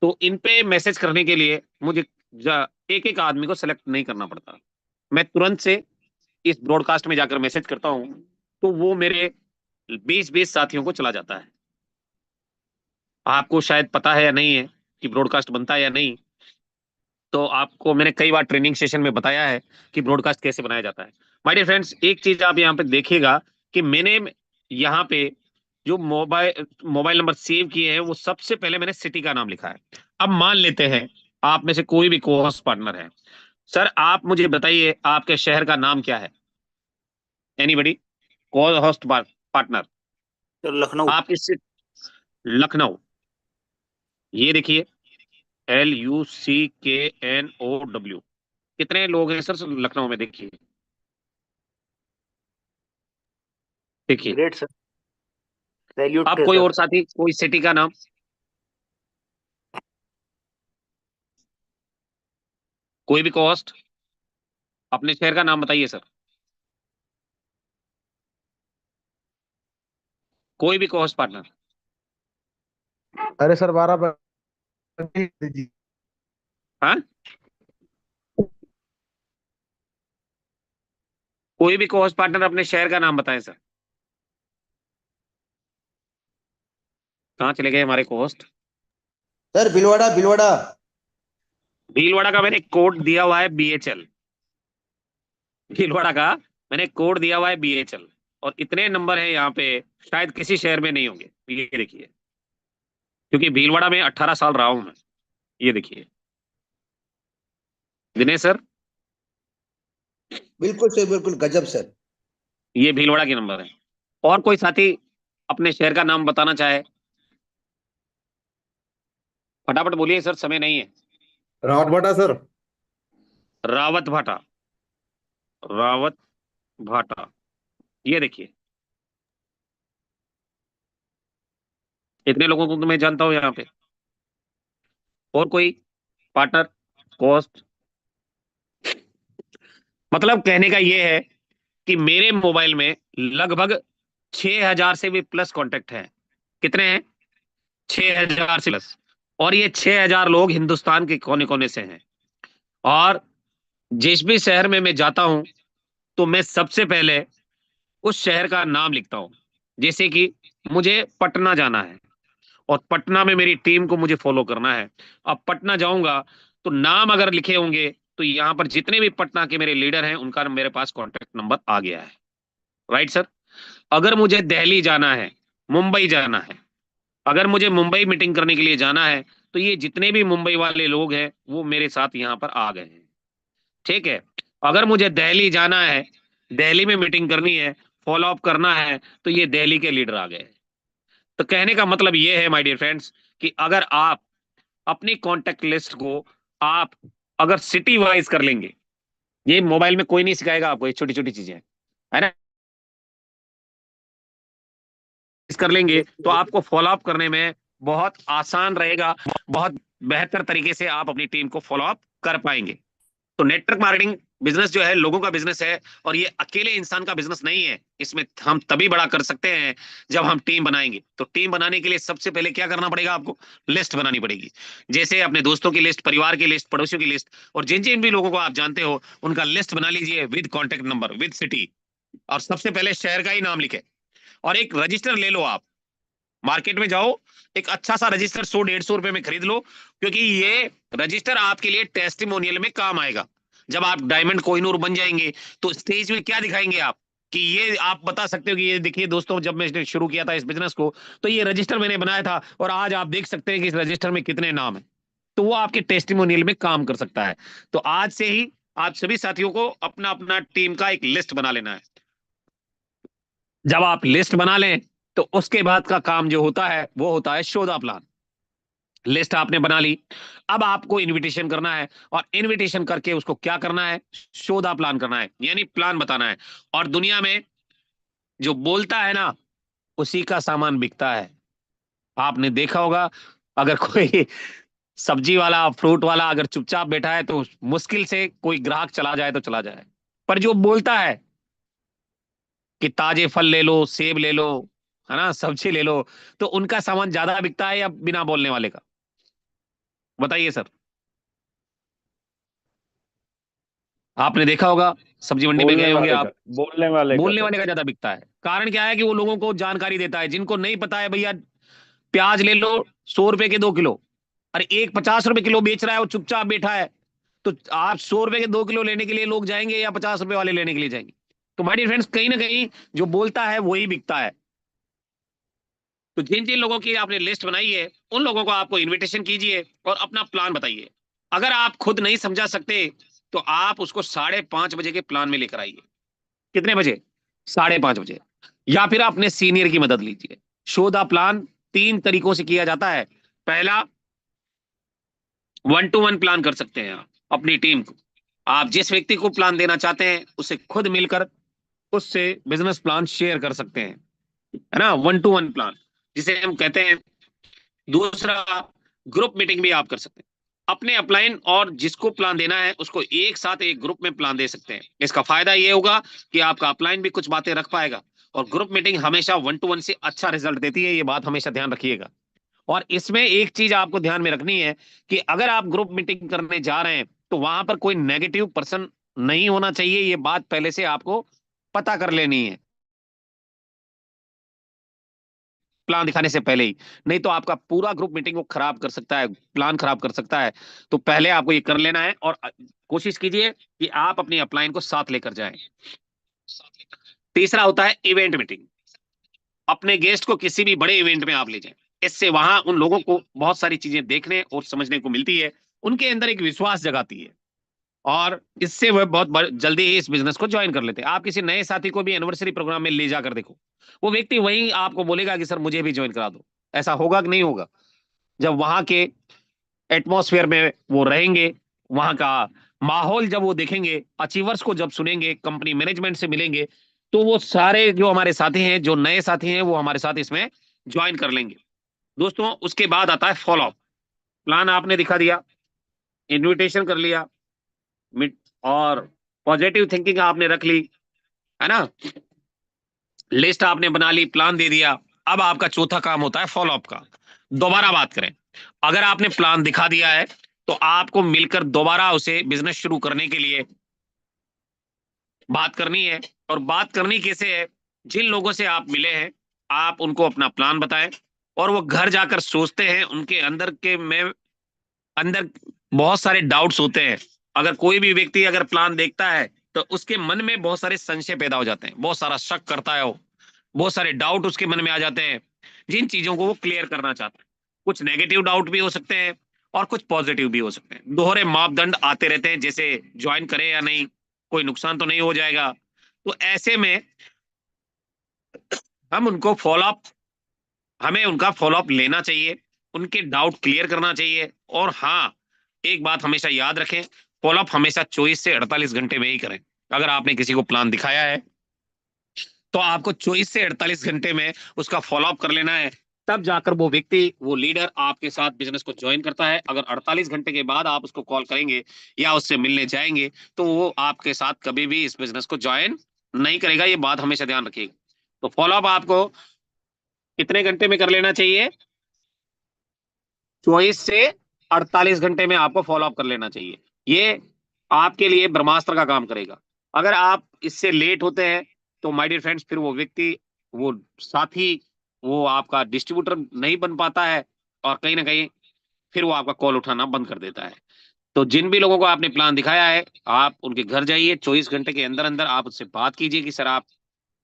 तो इन पे मैसेज करने के लिए मुझे एक एक आदमी को सेलेक्ट नहीं करना पड़ता, मैं तुरंत से इस ब्रॉडकास्ट में जाकर मैसेज करता हूं तो वो मेरे 20-20 साथियों को चला जाता है। आपको शायद पता है या नहीं है कि ब्रॉडकास्ट बनता है या नहीं, तो आपको मैंने कई बार ट्रेनिंग सेशन में बताया है कि ब्रॉडकास्ट कैसे बनाया जाता है। माय डियर फ्रेंड्स, एक चीज आप यहाँ पे देखिएगा कि मैंने यहाँ पे जो मोबाइल मोबाइल नंबर सेव किए हैं वो सबसे पहले मैंने सिटी का नाम लिखा है। अब मान लेते हैं आप में से कोई भी को होस्ट पार्टनर है। सर आप मुझे बताइए आपके शहर का नाम क्या है? एनीबडी को होस्ट पार्टनर? तो लखनऊ। आप इससे, लखनऊ। ये देखिए LUCKNOW। कितने लोग हैं सर लखनऊ में? देखिए देखिए। ग्रेट सर, सैल्यूट आप है कोई सर। और साथी, कोई सिटी का नाम, कोई भी कोस्ट, अपने शहर का नाम बताइए सर। कोई भी कोस्ट पार्टनर। अरे सर 12 दीजिए। हाँ, कोई भी कोस्ट पार्टनर अपने शहर का नाम बताएं सर। कहाँ चले गए हमारे कोस्ट? सर भिलवाड़ा भिलवाड़ा। भीलवाड़ा का मैंने कोड दिया हुआ है BHL। भीलवाड़ा का मैंने कोड दिया हुआ है BHL। और इतने नंबर है यहाँ पे, शायद किसी शहर में नहीं होंगे। ये देखिए, क्योंकि भीलवाड़ा में 18 साल रहा हूं मैं। ये देखिए दिनेश सर, बिल्कुल सर, बिल्कुल गजब सर। ये भीलवाड़ा के नंबर है। और कोई साथी अपने शहर का नाम बताना चाहे? फटाफट बोलिए सर, समय नहीं है। रावतभाटा सर। रावत भाटा। रावत भाटा। ये देखिए, इतने लोगों को तो मैं जानता हूँ यहाँ पे। और कोई पार्टनर कोस्ट? मतलब कहने का ये है कि मेरे मोबाइल में लगभग 6000 से भी प्लस कांटेक्ट हैं। कितने हैं? 6000 से प्लस। और ये 6000 लोग हिंदुस्तान के कोने कोने से हैं। और जिस भी शहर में मैं जाता हूं, तो मैं सबसे पहले उस शहर का नाम लिखता हूं। जैसे कि मुझे पटना जाना है, और पटना में मेरी टीम को मुझे फॉलो करना है। अब पटना जाऊंगा तो नाम अगर लिखे होंगे, तो यहाँ पर जितने भी पटना के मेरे लीडर हैं उनका मेरे पास कॉन्टेक्ट नंबर आ गया है। Right sir. अगर मुझे दिल्ली जाना है, मुंबई जाना है, अगर मुझे मुंबई मीटिंग करने के लिए जाना है, तो ये जितने भी मुंबई वाले लोग हैं वो मेरे साथ यहाँ पर आ गए हैं। ठीक है। अगर मुझे दिल्ली जाना है, दिल्ली में मीटिंग करनी है, फॉलो अप करना है, तो ये दिल्ली के लीडर आ गए। तो कहने का मतलब ये है माय डियर फ्रेंड्स, कि अगर आप अपनी कॉन्टेक्ट लिस्ट को आप अगर सिटी वाइज कर लेंगे, ये मोबाइल में कोई नहीं सिखाएगा आपको, ये छोटी छोटी चीजें है ना, कर लेंगे तो आपको फॉलो अप करने में बहुत आसान रहेगा। बहुत बेहतर तरीके से आप अपनी टीम को फॉलो अप कर पाएंगे। तो नेटवर्क मार्केटिंग बिजनेस जो है लोगों का बिजनेस है, और ये अकेले इंसान का बिजनेस नहीं है। इसमें हम तभी बड़ा कर सकते हैं जब हम टीम बनाएंगे। तो टीम बनाने के लिए सबसे पहले क्या करना पड़ेगा? आपको लिस्ट बनानी पड़ेगी। जैसे अपने दोस्तों की लिस्ट, परिवार की लिस्ट, पड़ोसियों की लिस्ट, और जिन जिन भी लोगों को आप जानते हो उनका लिस्ट बना लीजिए with contact number, with city. और सबसे पहले शहर का ही नाम लिखे, और एक रजिस्टर ले लो। आप मार्केट में जाओ, एक अच्छा सा रजिस्टर 100-150 रुपए में खरीद लो, क्योंकि ये रजिस्टर आपके लिए टेस्टिमोनियल में काम आएगा। जब आप डायमंड कोहिनूर बन जाएंगे, तो स्टेज में क्या दिखाएंगे आप, कि ये आप बता सकते हो कि ये देखिए दोस्तों, जब मैं शुरू किया था इस बिजनेस को, तो ये रजिस्टर मैंने बनाया था, और आज आप देख सकते हैं कि इस रजिस्टर में कितने नाम है। तो वो आपके टेस्टिमोनियल में काम कर सकता है। तो आज से ही आप सभी साथियों को अपना अपना टीम का एक लिस्ट बना लेना है। जब आप लिस्ट बना लें, तो उसके बाद का काम जो होता है वो होता है शो द प्लान। लिस्ट आपने बना ली, अब आपको इनविटेशन करना है, और इनविटेशन करके उसको क्या करना है? शो द प्लान करना है, यानी प्लान बताना है। और दुनिया में जो बोलता है ना, उसी का सामान बिकता है। आपने देखा होगा, अगर कोई सब्जी वाला, फ्रूट वाला अगर चुपचाप बैठा है, तो मुश्किल से कोई ग्राहक चला जाए तो चला जाए। पर जो बोलता है कि ताजे फल ले लो, सेब ले लो, है ना, सब्जी ले लो, तो उनका सामान ज्यादा बिकता है या बिना बोलने वाले का? बताइए सर। आपने देखा होगा, सब्जी मंडी में बोलने गए होंगे वाले आप, का, बोलने वाले का बोलने सर। वाले का ज्यादा बिकता है। कारण क्या है? कि वो लोगों को जानकारी देता है। जिनको नहीं पता है, भैया प्याज ले लो 100 रुपए के 2 किलो, अरे एक 50 रुपए किलो बेच रहा है, वो चुपचाप बैठा है, तो आप 100 रुपए के 2 किलो लेने के लिए लोग जाएंगे, या 50 रुपए वाले लेने के लिए जाएंगे? तो माय डियर फ्रेंड्स, कहीं ना कहीं जो बोलता है वही बिकता है। तो जिन जिन लोगों की आपने लिस्ट बनाई है, उन लोगों को आपको इनविटेशन कीजिए और अपना प्लान बताइए। अगर आप खुद नहीं समझा सकते, तो आप उसको 5:30 बजे के प्लान में लेकर आइए। कितने बजे? 5:30 बजे। या फिर अपने सीनियर की मदद लीजिए। शो द प्लान 3 तरीकों से किया जाता है। पहला, 1-to-1 प्लान कर सकते हैं आप अपनी टीम को। आप जिस व्यक्ति को प्लान देना चाहते हैं उससे खुद मिलकर उससे बिजनेस प्लान शेयर कर सकते हैं, है ना, 1-to-1 प्लान जिसे हम कहते हैं। दूसरा, ग्रुप मीटिंग भी आप कर सकते हैं। अपने अपलाइन और जिसको प्लान देना है उसको एक साथ एक ग्रुप में प्लान दे सकते हैं। इसका फायदा ये होगा कि आपका अपलाइन भी कुछ बातें रख पाएगा, और ग्रुप मीटिंग हमेशा 1-to-1 से अच्छा रिजल्ट देती है, ये बात हमेशा ध्यान रखिएगा। और इसमें एक चीज आपको ध्यान में रखनी है कि अगर आप ग्रुप मीटिंग करने जा रहे हैं तो वहां पर कोई नेगेटिव पर्सन नहीं होना चाहिए, ये बात पहले से आपको पता कर लेनी है प्लान दिखाने से पहले ही, नहीं तो आपका पूरा ग्रुप मीटिंग को खराब कर सकता है, प्लान खराब कर सकता है। तो पहले आपको ये कर लेना है, और कोशिश कीजिए कि आप अपनी अपलाइन को साथ लेकर जाएं। तीसरा होता है इवेंट मीटिंग। अपने गेस्ट को किसी भी बड़े इवेंट में आप ले जाएं, इससे वहां उन लोगों को बहुत सारी चीजें देखने और समझने को मिलती है, उनके अंदर एक विश्वास जगाती है, और इससे वह बहुत जल्दी ही इस बिजनेस को ज्वाइन कर लेते हैं। आप किसी नए साथी को भी एनिवर्सरी प्रोग्राम में ले जाकर देखो, वो व्यक्ति वही आपको बोलेगा कि सर मुझे भी ज्वाइन करा दो। ऐसा होगा कि नहीं होगा? जब वहां के एटमॉस्फेयर में वो रहेंगे, वहां का माहौल जब वो देखेंगे, अचीवर्स को जब सुनेंगे, कंपनी मैनेजमेंट से मिलेंगे, तो वो सारे जो हमारे साथी हैं, जो नए साथी हैं, वो हमारे साथ इसमें ज्वाइन कर लेंगे। दोस्तों, उसके बाद आता है फॉलोअप। प्लान आपने दिखा दिया, इन्विटेशन कर लिया, और पॉजिटिव थिंकिंग आपने रख ली, है ना, लिस्ट आपने बना ली, प्लान दे दिया। अब आपका चौथा काम होता है फॉलोअप का। दोबारा बात करें। अगर आपने प्लान दिखा दिया है तो आपको मिलकर दोबारा उसे बिजनेस शुरू करने के लिए बात करनी है। और बात करनी कैसे है? जिन लोगों से आप मिले हैं आप उनको अपना प्लान बताएं, और वो घर जाकर सोचते हैं, उनके अंदर बहुत सारे डाउट्स होते हैं। अगर कोई भी व्यक्ति अगर प्लान देखता है तो उसके मन में बहुत सारे संशय पैदा हो जाते हैं, बहुत सारा शक करता है वो, बहुत सारे डाउट उसके मन में आ जाते हैं, जिन चीजों को वो क्लियर करना चाहता है। कुछ नेगेटिव डाउट भी हो सकते हैं और कुछ पॉजिटिव भी हो सकते हैं। दोहरे मापदंड आते रहते हैं, जैसे ज्वाइन करें या नहीं, कोई नुकसान तो नहीं हो जाएगा। तो ऐसे में हम उनको फॉलोअप हमें उनका फॉलोअप लेना चाहिए, उनके डाउट क्लियर करना चाहिए। और हाँ, एक बात हमेशा याद रखें, फॉलोअप हमेशा 24 से 48 घंटे में ही करें। अगर आपने किसी को प्लान दिखाया है तो आपको 24 से 48 घंटे में उसका फॉलोअप कर लेना है, तब जाकर वो व्यक्ति, वो लीडर आपके साथ बिजनेस को ज्वाइन करता है। अगर 48 घंटे के बाद आप उसको कॉल करेंगे या उससे मिलने जाएंगे तो वो आपके साथ कभी भी इस बिजनेस को ज्वाइन नहीं करेगा, ये बात हमेशा ध्यान रखिएगा। तो फॉलोअप आपको कितने घंटे में कर लेना चाहिए? 24 से 48 घंटे में आपको फॉलोअप कर लेना चाहिए। ये आपके लिए ब्रह्मास्त्र का काम करेगा। अगर आप इससे लेट होते हैं तो माय डियर फ्रेंड्स, फिर वो व्यक्ति, वो साथी, वो आपका डिस्ट्रीब्यूटर नहीं बन पाता है, और कहीं ना कहीं फिर वो आपका कॉल उठाना बंद कर देता है। तो जिन भी लोगों को आपने प्लान दिखाया है, आप उनके घर जाइए, 24 घंटे के अंदर अंदर आप उससे बात कीजिए कि सर आप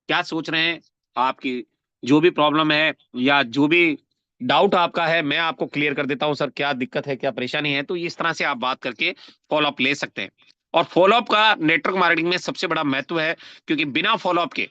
क्या सोच रहे हैं, आपकी जो भी प्रॉब्लम है या जो भी डाउट आपका है, मैं आपको क्लियर कर देता हूं सर, क्या दिक्कत है, क्या परेशानी है। तो इस तरह से आप बात करके फॉलोअप ले सकते हैं। और फॉलोअप का नेटवर्क मार्केटिंग में सबसे बड़ा महत्व है, क्योंकि बिना फॉलोअप के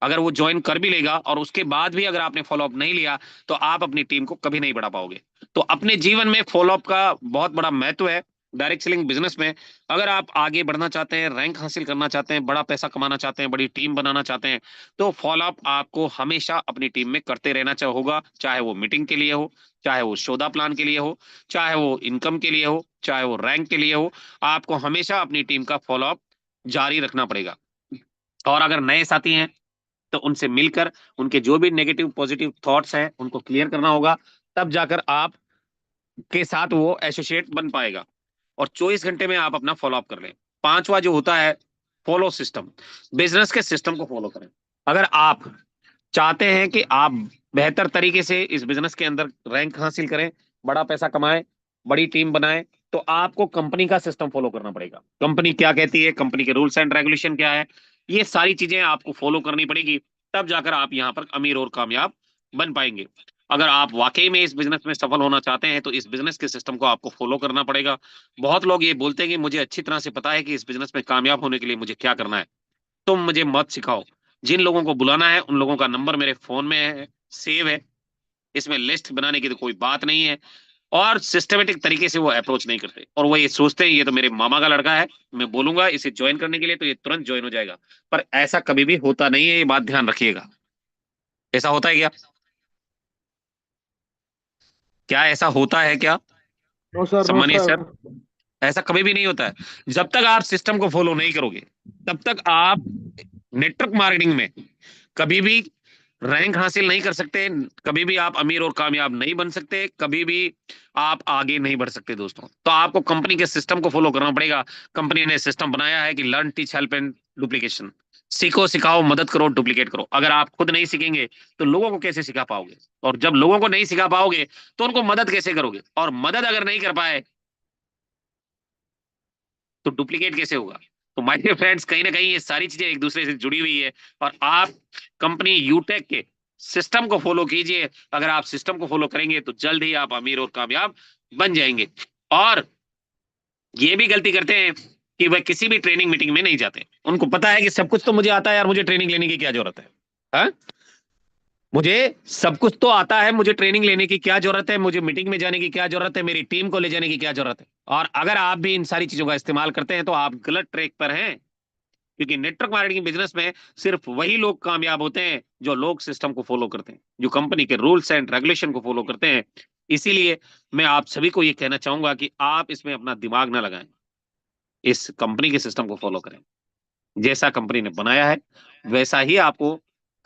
अगर वो ज्वाइन कर भी लेगा और उसके बाद भी अगर आपने फॉलोअप नहीं लिया तो आप अपनी टीम को कभी नहीं बढ़ा पाओगे। तो अपने जीवन में फॉलोअप का बहुत बड़ा महत्व है। डायरेक्ट सेलिंग बिजनेस में अगर आप आगे बढ़ना चाहते हैं, रैंक हासिल करना चाहते हैं, बड़ा पैसा कमाना चाहते हैं, बड़ी टीम बनाना चाहते हैं, तो फॉलोअप आपको हमेशा अपनी टीम में करते रहना होगा। चाहे वो मीटिंग के लिए हो, चाहे वो सौदा प्लान के लिए हो, चाहे वो इनकम के लिए हो, चाहे वो रैंक के लिए हो, आपको हमेशा अपनी टीम का फॉलोअप जारी रखना पड़ेगा। और अगर नए साथी हैं तो उनसे मिलकर उनके जो भी नेगेटिव पॉजिटिव थॉट्स हैं उनको क्लियर करना होगा, तब जाकर आप के साथ वो एसोसिएट बन पाएगा। और 24 घंटे में आप अपना फॉलोअप कर लें। पांचवा जो होता है फॉलो सिस्टम, बिजनेस के सिस्टम को फॉलो करें। अगर आप चाहते हैं कि आप बेहतर तरीके से इस बिजनेस के अंदर रैंक हासिल करें, बड़ा पैसा कमाएं, बड़ी टीम बनाएं, तो आपको कंपनी का सिस्टम फॉलो करना पड़ेगा। कंपनी क्या कहती है, कंपनी के रूल्स एंड रेगुलेशन क्या है, ये सारी चीजें आपको फॉलो करनी पड़ेगी, तब जाकर आप यहाँ पर अमीर और कामयाब बन पाएंगे। अगर आप वाकई में इस बिजनेस में सफल होना चाहते हैं तो इस बिजनेस के सिस्टम को आपको फॉलो करना पड़ेगा। बहुत लोग ये बोलते हैं कि मुझे अच्छी तरह से पता है कि इस बिजनेस में कामयाब होने के लिए मुझे क्या करना है, तुम मुझे मत सिखाओ। जिन लोगों को बुलाना है उन लोगों का नंबर मेरे फोन में है, सेव है, इसमें लिस्ट बनाने की तो कोई बात नहीं है। और सिस्टमेटिक तरीके से वो अप्रोच नहीं करते, और वो ये सोचते हैं ये तो मेरे मामा का लड़का है, मैं बोलूंगा इसे ज्वाइन करने के लिए तो ये तुरंत ज्वाइन हो जाएगा। पर ऐसा कभी भी होता नहीं है, ये बात ध्यान रखिएगा। ऐसा होता है क्या? क्या ऐसा होता है क्या नो सर, नो सम्मानित सर। सर? ऐसा कभी भी नहीं होता है। जब तक आप सिस्टम को फॉलो नहीं करोगे तब तक आप नेटवर्क मार्केटिंग में कभी भी रैंक हासिल नहीं कर सकते, कभी भी आप अमीर और कामयाब नहीं बन सकते, कभी भी आप आगे नहीं बढ़ सकते दोस्तों। तो आपको कंपनी के सिस्टम को फॉलो करना पड़ेगा। कंपनी ने सिस्टम बनाया है कि learn, teach, help and duplication. सीखो, सिखाओ, मदद करो, डुप्लीकेट करो। अगर आप खुद नहीं सीखेंगे तो लोगों को कैसे सिखा पाओगे? और जब लोगों को नहीं सिखा पाओगे तो उनको मदद कैसे करोगे? और मदद अगर नहीं कर पाए तो डुप्लीकेट कैसे होगा? तो माय डियर फ्रेंड्स, कहीं ना कहीं ये सारी चीजें एक दूसरे से जुड़ी हुई है। और आप कंपनी यूटेक के सिस्टम को फॉलो कीजिए। अगर आप सिस्टम को फॉलो करेंगे तो जल्द ही आप अमीर और कामयाब बन जाएंगे। और ये भी गलती करते हैं कि वह किसी भी ट्रेनिंग मीटिंग में नहीं जाते। उनको पता है कि सब कुछ तो मुझे आता है यार, मुझे ट्रेनिंग लेने की क्या जरूरत है? हाँ? मुझे सब कुछ तो आता है, मुझे ट्रेनिंग लेने की क्या जरूरत है, मुझे मीटिंग में जाने की क्या जरूरत है, मेरी टीम को ले जाने की क्या जरूरत है? और अगर आप भी इन सारी चीजों का इस्तेमाल करते हैं तो आप गलत ट्रैक पर हैं। क्योंकि नेटवर्क मार्केटिंग बिजनेस में सिर्फ वही लोग कामयाब होते हैं जो लोग सिस्टम को फॉलो करते हैं, जो कंपनी के रूल्स एंड रेगुलेशन को फॉलो करते हैं। इसीलिए मैं आप सभी को ये कहना चाहूंगा कि आप इसमें अपना दिमाग ना लगाएं, इस कंपनी के सिस्टम को फॉलो करें। जैसा कंपनी ने बनाया है वैसा ही आपको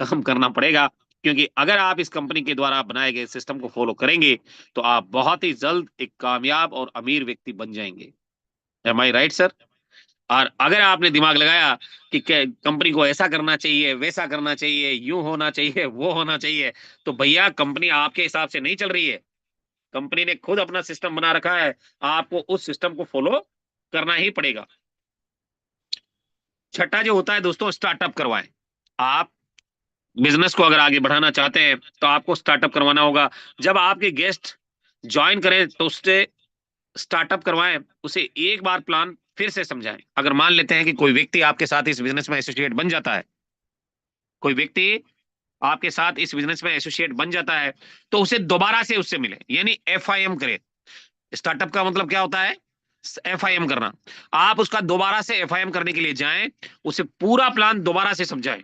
काम करना पड़ेगा। क्योंकि अगर आप इस कंपनी के द्वारा बनाए गए सिस्टम को फॉलो करेंगे तो आप बहुत ही जल्द एक कामयाब और अमीर व्यक्ति बन जाएंगे। एम आई राइट सर? और अगर आपने दिमाग लगाया कि कंपनी को ऐसा करना चाहिए, वैसा करना चाहिए, यूं होना चाहिए, वो होना चाहिए, तो भैया कंपनी आपके हिसाब से नहीं चल रही है। कंपनी ने खुद अपना सिस्टम बना रखा है, आपको उस सिस्टम को फॉलो करना ही पड़ेगा। छठा जो होता है दोस्तों, स्टार्टअप करवाएं। आप बिजनेस को अगर आगे बढ़ाना चाहते हैं तो आपको स्टार्टअप करवाना होगा। जब आपके गेस्ट ज्वाइन करें तो उससे स्टार्टअप करवाएं, उसे एक बार प्लान फिर से समझाएं। अगर मान लेते हैं कि कोई व्यक्ति आपके साथ इस बिजनेस में एसोसिएट बन जाता है, कोई व्यक्ति आपके साथ इस बिजनेस में एसोसिएट बन जाता है, तो उसे दोबारा से उससे मिले, यानी FIM करे। स्टार्टअप का मतलब क्या होता है? FIM करना। आप उसका दोबारा से FIM करने के लिए जाएं, उसे पूरा प्लान दोबारा से समझाएं,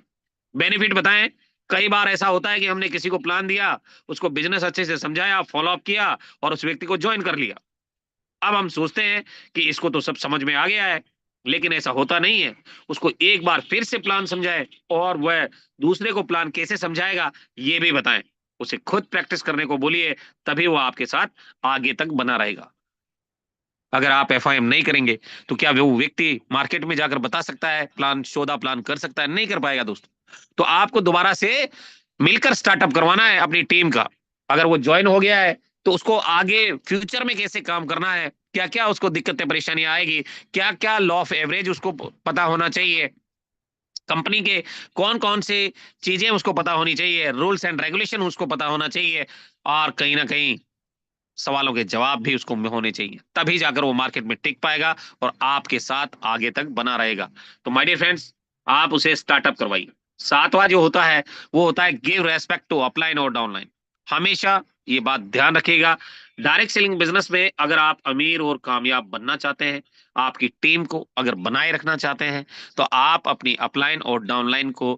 बेनिफिट बताएं। कई बार ऐसा होता है कि हमने किसी को प्लान दिया, उसको बिजनेस अच्छे से समझाया, फॉलो अप किया और उस व्यक्ति को ज्वाइन कर लिया। अब हम सोचते हैं कि इसको तो सब समझ में आ गया है, लेकिन ऐसा होता नहीं है। उसको एक बार फिर से प्लान समझाए और वह दूसरे को प्लान कैसे समझाएगा ये भी बताएं। उसे खुद प्रैक्टिस करने को बोलिए, तभी वो आपके साथ आगे तक बना रहेगा। अगर आप FIM नहीं करेंगे तो क्या वो व्यक्ति मार्केट में जाकर बता सकता है, प्लान शोधा प्लान कर सकता है? नहीं कर पाएगा दोस्तों। तो आपको दोबारा से मिलकर स्टार्टअप करवाना है अपनी टीम का। अगर वो ज्वाइन हो गया है तो उसको आगे फ्यूचर में कैसे काम करना है, क्या क्या उसको दिक्कतें परेशानियां आएगी, क्या क्या लॉ ऑफ एवरेज उसको पता होना चाहिए, कंपनी के कौन कौन से चीजें उसको पता होनी चाहिए, रूल्स एंड रेगुलेशन उसको पता होना चाहिए, और कहीं ना कहीं सवालों के जवाब भी उसको होने चाहिए। तभी जाकर वो मार्केट में टिक पाएगा और आपके साथ आगे तक बना रहेगा। तो माय डियर फ्रेंड्स, आप उसे स्टार्टअप करवाइए। सातवां जो होता है वो होता है गिव रेस्पेक्ट टू अपलाइन और डाउनलाइन। हमेशा ये बात ध्यान रखिएगा, डायरेक्ट सेलिंग बिजनेस में अगर आप अमीर और कामयाब बनना चाहते हैं, आपकी टीम को अगर बनाए रखना चाहते हैं, तो आप अपनी अपलाइन और डाउनलाइन को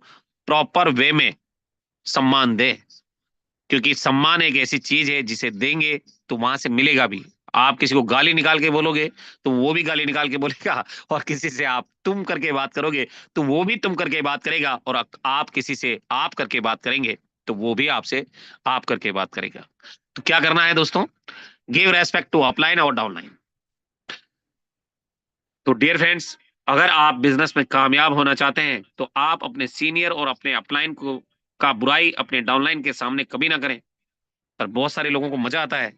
प्रॉपर वे में सम्मान दें। क्योंकि सम्मान एक ऐसी चीज है जिसे देंगे तो वहां से मिलेगा भी। आप किसी को गाली निकाल के बोलोगे तो वो भी गाली निकाल के बोलेगा, और किसी से आप तुम करके बात करोगे तो वो भी तुम करके बात करेगा, और आप किसी से आप करके बात करेंगे तो वो भी आपसे आप करके बात करेगा। तो क्या करना है दोस्तों? गिव रेस्पेक्ट टू अपलाइन और डाउनलाइन। तो डियर फ्रेंड्स, अगर आप बिजनेस में कामयाब होना चाहते हैं तो आप अपने सीनियर और अपने अपलाइन को का बुराई अपने डाउनलाइन के सामने कभी ना करें। पर बहुत सारे लोगों को मजा आता है,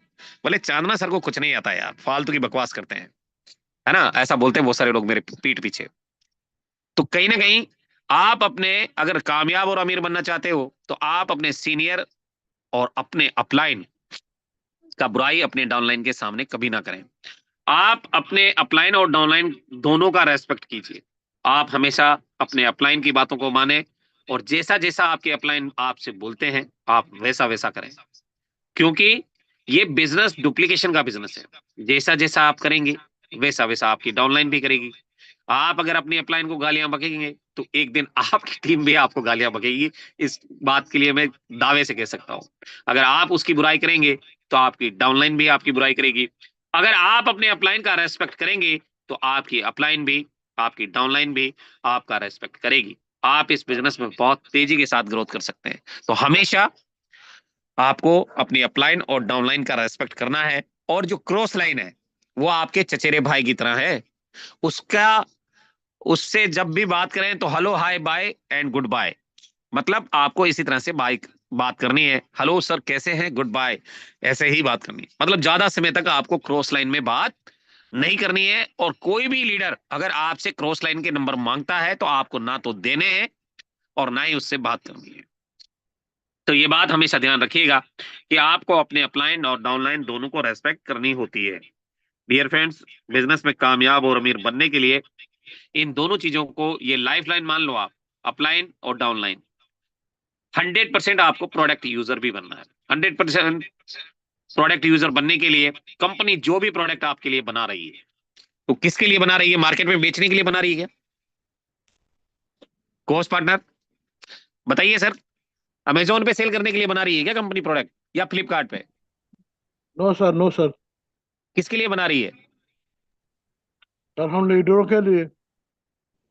बोले चांदना सर को कुछ नहीं आता यार, फालतू की बकवास करते हैं, है ना? ऐसा बोलते हैं बहुत सारे लोग मेरे पीठ पीछे। तो कहीं ना कहीं आप अपने, अगर कामयाब और अमीर बनना चाहते हो तो आप अपने सीनियर और अपने अपलाइन का बुराई अपने डाउनलाइन के सामने कभी ना करें। आप अपने अपलाइन और डाउनलाइन दोनों का रेस्पेक्ट कीजिए। आप हमेशा अपने अपलाइन की बातों को माने, और जैसा जैसा आपके अपलाइन आपसे बोलते हैं आप वैसा वैसा करें। क्योंकि ये बिजनेस डुप्लीकेशन का बिजनेस है। जैसा जैसा आप करेंगे वैसा वैसा आपकी डाउनलाइन भी करेगी। आप अगर अपनी अपलाइन को गालियां बकेंगे तो एक दिन आपकी टीम भी आपको गालियां बकेगी। इस बात के लिए मैं दावे से कह सकता हूं। अगर आप उसकी बुराई करेंगे तो आपकी डाउनलाइन भी आपकी बुराई करेगी। अगर आप अपने अपलाइन का रेस्पेक्ट करेंगे तो आपकी अपलाइन भी, आपकी डाउनलाइन भी आपका रेस्पेक्ट करेगी। आप इस बिजनेस में बहुत तेजी के साथ ग्रोथ कर सकते हैं। तो हमेशा आपको अपनी अपलाइन और डाउनलाइन का रेस्पेक्ट करना है। और जो क्रॉस लाइन है वो आपके चचेरे भाई की तरह है। उसका उससे जब भी बात करें तो hello hi bye and good bye, मतलब आपको इसी तरह से बात करनी है। हेलो सर कैसे हैं, गुड बाय, ऐसे ही बात करनी है। मतलब ज्यादा समय तक आपको क्रॉस लाइन में बात नहीं करनी है। और कोई भी लीडर अगर आपसे क्रॉस लाइन के नंबर मांगता है तो आपको ना तो देने हैं और ना ही उससे बात करनी है। तो ये बात हमेशा ध्यान रखिएगा कि आपको अपने अपलाइन और डाउनलाइन दोनों को रेस्पेक्ट करनी होती है। डियर फ्रेंड्स, बिजनेस में कामयाब और अमीर बनने के लिए इन दोनों चीजों को, ये लाइफ लाइन मान लो आप, अपलाइन और डाउनलाइन, 100% आपको प्रोडक्ट यूजर भी बनना है। 100% प्रोडक्ट यूजर बनने के लिए कंपनी जो भी प्रोडक्ट आपके लिए बना रही है तो किसके लिए बना रही है? मार्केट में बेचने के लिए बना रही है क्या? कोस्ट पार्टनर बताइए सर, अमेजोन पे सेल करने के लिए बना रही है क्या कंपनी प्रोडक्ट, या फ्लिपकार्ट पे? No sir, no sir. किसके लिए बना रही है? सर हम लीडरों के लिए।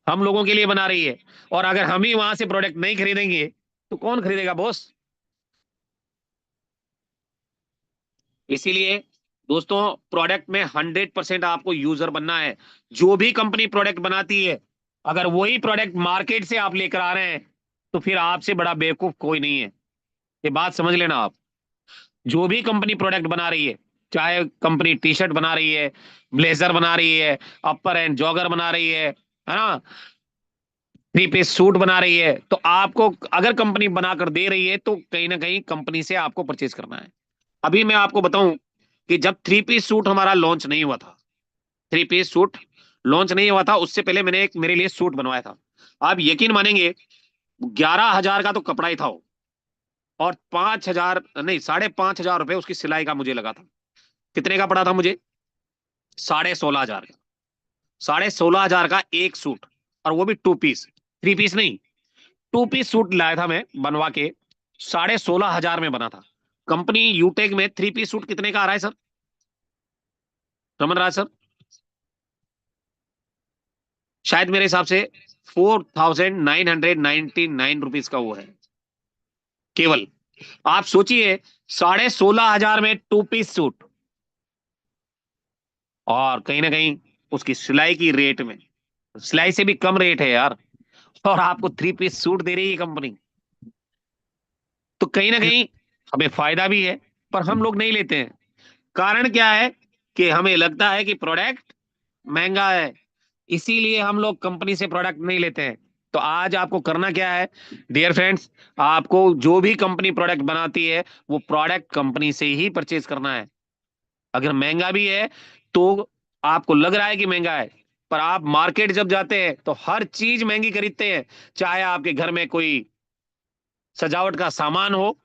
हम लोगों के लिए बना रही है। और अगर हम ही वहां से प्रोडक्ट नहीं खरीदेंगे तो कौन खरीदेगा बॉस? इसीलिए दोस्तों, प्रोडक्ट में 100% आपको यूजर बनना है। जो भी कंपनी प्रोडक्ट बनाती है, अगर वही प्रोडक्ट मार्केट से आप लेकर आ रहे हैं तो फिर आपसे बड़ा बेवकूफ कोई नहीं है। ये बात समझ लेना आप। जो भी कंपनी प्रोडक्ट बना रही है, चाहे कंपनी टी शर्ट बना रही है, ब्लेजर बना रही है, अपर एंड जॉगर बना रही है ना, 3 पीस सूट बना रही है, तो आपको अगर कंपनी बनाकर दे रही है तो कहीं ना कहीं कंपनी से आपको परचेज करना है। अभी मैं आपको बताऊं कि जब 3 पीस सूट हमारा लॉन्च नहीं हुआ था, 3 पीस सूट लॉन्च नहीं हुआ था, उससे पहले मैंने एक मेरे लिए सूट बनवाया था। आप यकीन मानेंगे, 11,000 का तो कपड़ा ही था वो, और 5,000 नहीं, 5,500 रुपए उसकी सिलाई का मुझे लगा था। कितने का पड़ा था मुझे? 16,500 का। 16,500 का एक सूट, और वो भी 2 पीस, 3 पीस नहीं, 2 पीस सूट लाया था मैं बनवा के। 16,500 में बना था। कंपनी यूटेक में 3 पीस सूट कितने का आ रहा है सर? समझ रहा है सर? शायद मेरे हिसाब से 4,999 रुपीज का वो है केवल। आप सोचिए, 16,500 में 2 पीस सूट, और कहीं ना कहीं उसकी सिलाई की रेट में, सिलाई से भी कम रेट है यार, और आपको 3 पीस सूट दे रही है कंपनी। तो कहीं ना कहीं हमें फायदा भी है, पर हम लोग नहीं लेते हैं। कारण क्या है कि हमें लगता है कि प्रोडक्ट महंगा है, इसीलिए हम लोग कंपनी से प्रोडक्ट नहीं लेते हैं। तो आज आपको करना क्या है डियर फ्रेंड्स, आपको जो भी कंपनी प्रोडक्ट बनाती है वो प्रोडक्ट कंपनी से ही परचेज करना है। अगर महंगा भी है तो आपको लग रहा है कि महंगा है, पर आप मार्केट जब जाते हैं तो हर चीज महंगी खरीदते हैं। चाहे आपके घर में कोई सजावट का सामान हो,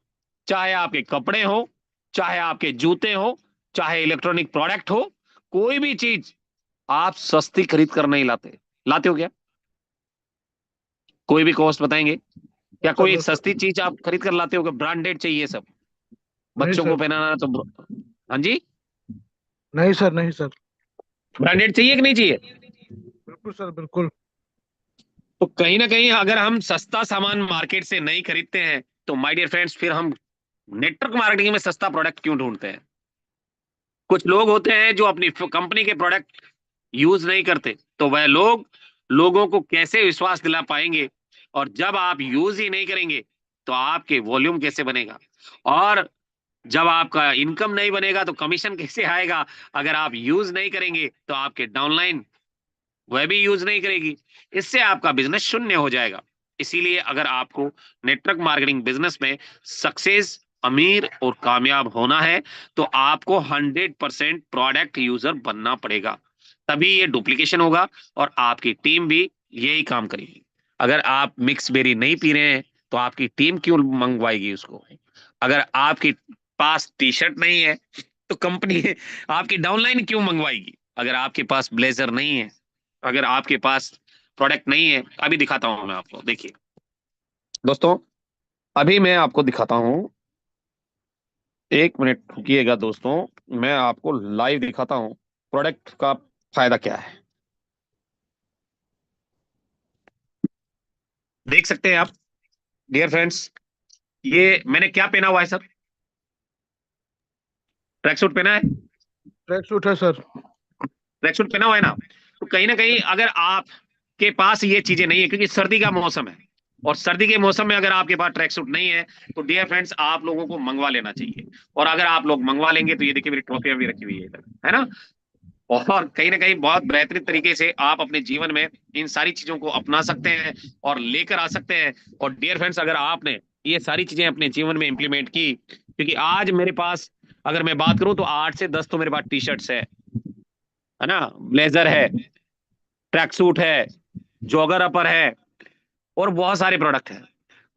चाहे आपके कपड़े हो, चाहे आपके जूते हो, चाहे इलेक्ट्रॉनिक प्रोडक्ट हो, कोई भी चीज आप सस्ती खरीद कर नहीं लाते। लाते हो क्या? कोई भी कॉस्ट बताएंगे क्या? सर कोई नो सर। सस्ती चीज आप खरीद कर लाते हो क्या? ब्रांडेड चाहिए सब, नहीं बच्चों को सर। पहनाना तो हाँ जी, नहीं सर, नहीं सर। ब्रांडेड चाहिए कि नहीं चाहिए? बिल्कुल सर, बिल्कुल। तो कहीं ना कहीं अगर हम सस्ता सामान मार्केट से नहीं खरीदते हैं तो माय डियर फ्रेंड्स, फिर हम नेटवर्क मार्केटिंग में सस्ता प्रोडक्ट क्यों ढूंढते हैं? कुछ लोग होते हैं जो अपनी कंपनी के प्रोडक्ट यूज नहीं करते, तो वह लोग लोगों को कैसे विश्वास दिला पाएंगे? और जब आप यूज ही नहीं करेंगे तो आपके वॉल्यूम कैसे बनेगा? और जब आपका इनकम नहीं बनेगा तो कमीशन कैसे आएगा? अगर आप यूज नहीं करेंगे तो आपके डाउनलाइन वह भी यूज नहीं करेगी। इससे आपका बिजनेस शून्य हो जाएगा। इसीलिए अगर आपको नेटवर्क मार्केटिंग बिजनेस में सक्सेस, अमीर और कामयाब होना है तो आपको 100% प्रोडक्ट यूजर बनना पड़ेगा। तभी ये डुप्लीकेशन होगा और आपकी टीम भी यही काम करेगी। अगर आप मिक्स बेरी नहीं पी रहे हैं तो आपकी टीम क्यों मंगवाएगी उसको? अगर आपकी पास टी शर्ट नहीं है तो कंपनी आपकी डाउनलाइन क्यों मंगवाएगी? अगर आपके पास ब्लेजर नहीं है, अगर आपके पास प्रोडक्ट नहीं है, अभी दिखाता हूं मैं आपको। देखिए दोस्तों, अभी मैं आपको दिखाता हूं, 1 मिनट रुकिएगा दोस्तों, मैं आपको लाइव दिखाता हूं प्रोडक्ट का फायदा क्या है। देख सकते हैं आप डियर फ्रेंड्स, ये मैंने क्या पहना हुआ है सर? ट्रैक सूट पहना है, ट्रैक सूट है सर। ट्रैक सूट पहना हुआ है ना? तो कहीं ना कहीं अगर आपके पास ये चीजें नहीं है, क्योंकि सर्दी का मौसम है, और सर्दी के मौसम में अगर आपके पास ट्रैक सूट नहीं है तो डियर फ्रेंड्स आप लोगों को मंगवा लेना चाहिए। और अगर आप लोग मंगवा लेंगे तो ये देखिए मेरी ट्रॉफियां भी रखी हुई है इधर, है ना? और कहीं ना कहीं बहुत बेहतरीन तरीके से आप अपने जीवन में इन सारी चीजों को अपना सकते हैं और लेकर आ सकते हैं। और डियर फ्रेंड्स, अगर आपने ये सारी चीजें अपने जीवन में इंप्लीमेंट की, क्योंकि आज मेरे पास अगर मैं बात करूं तो 8 से 10 तो मेरे पास टी शर्ट्स है ना, ब्लेजर है, ट्रैक सूट है, जॉगर अपर है, और बहुत सारे प्रोडक्ट हैं।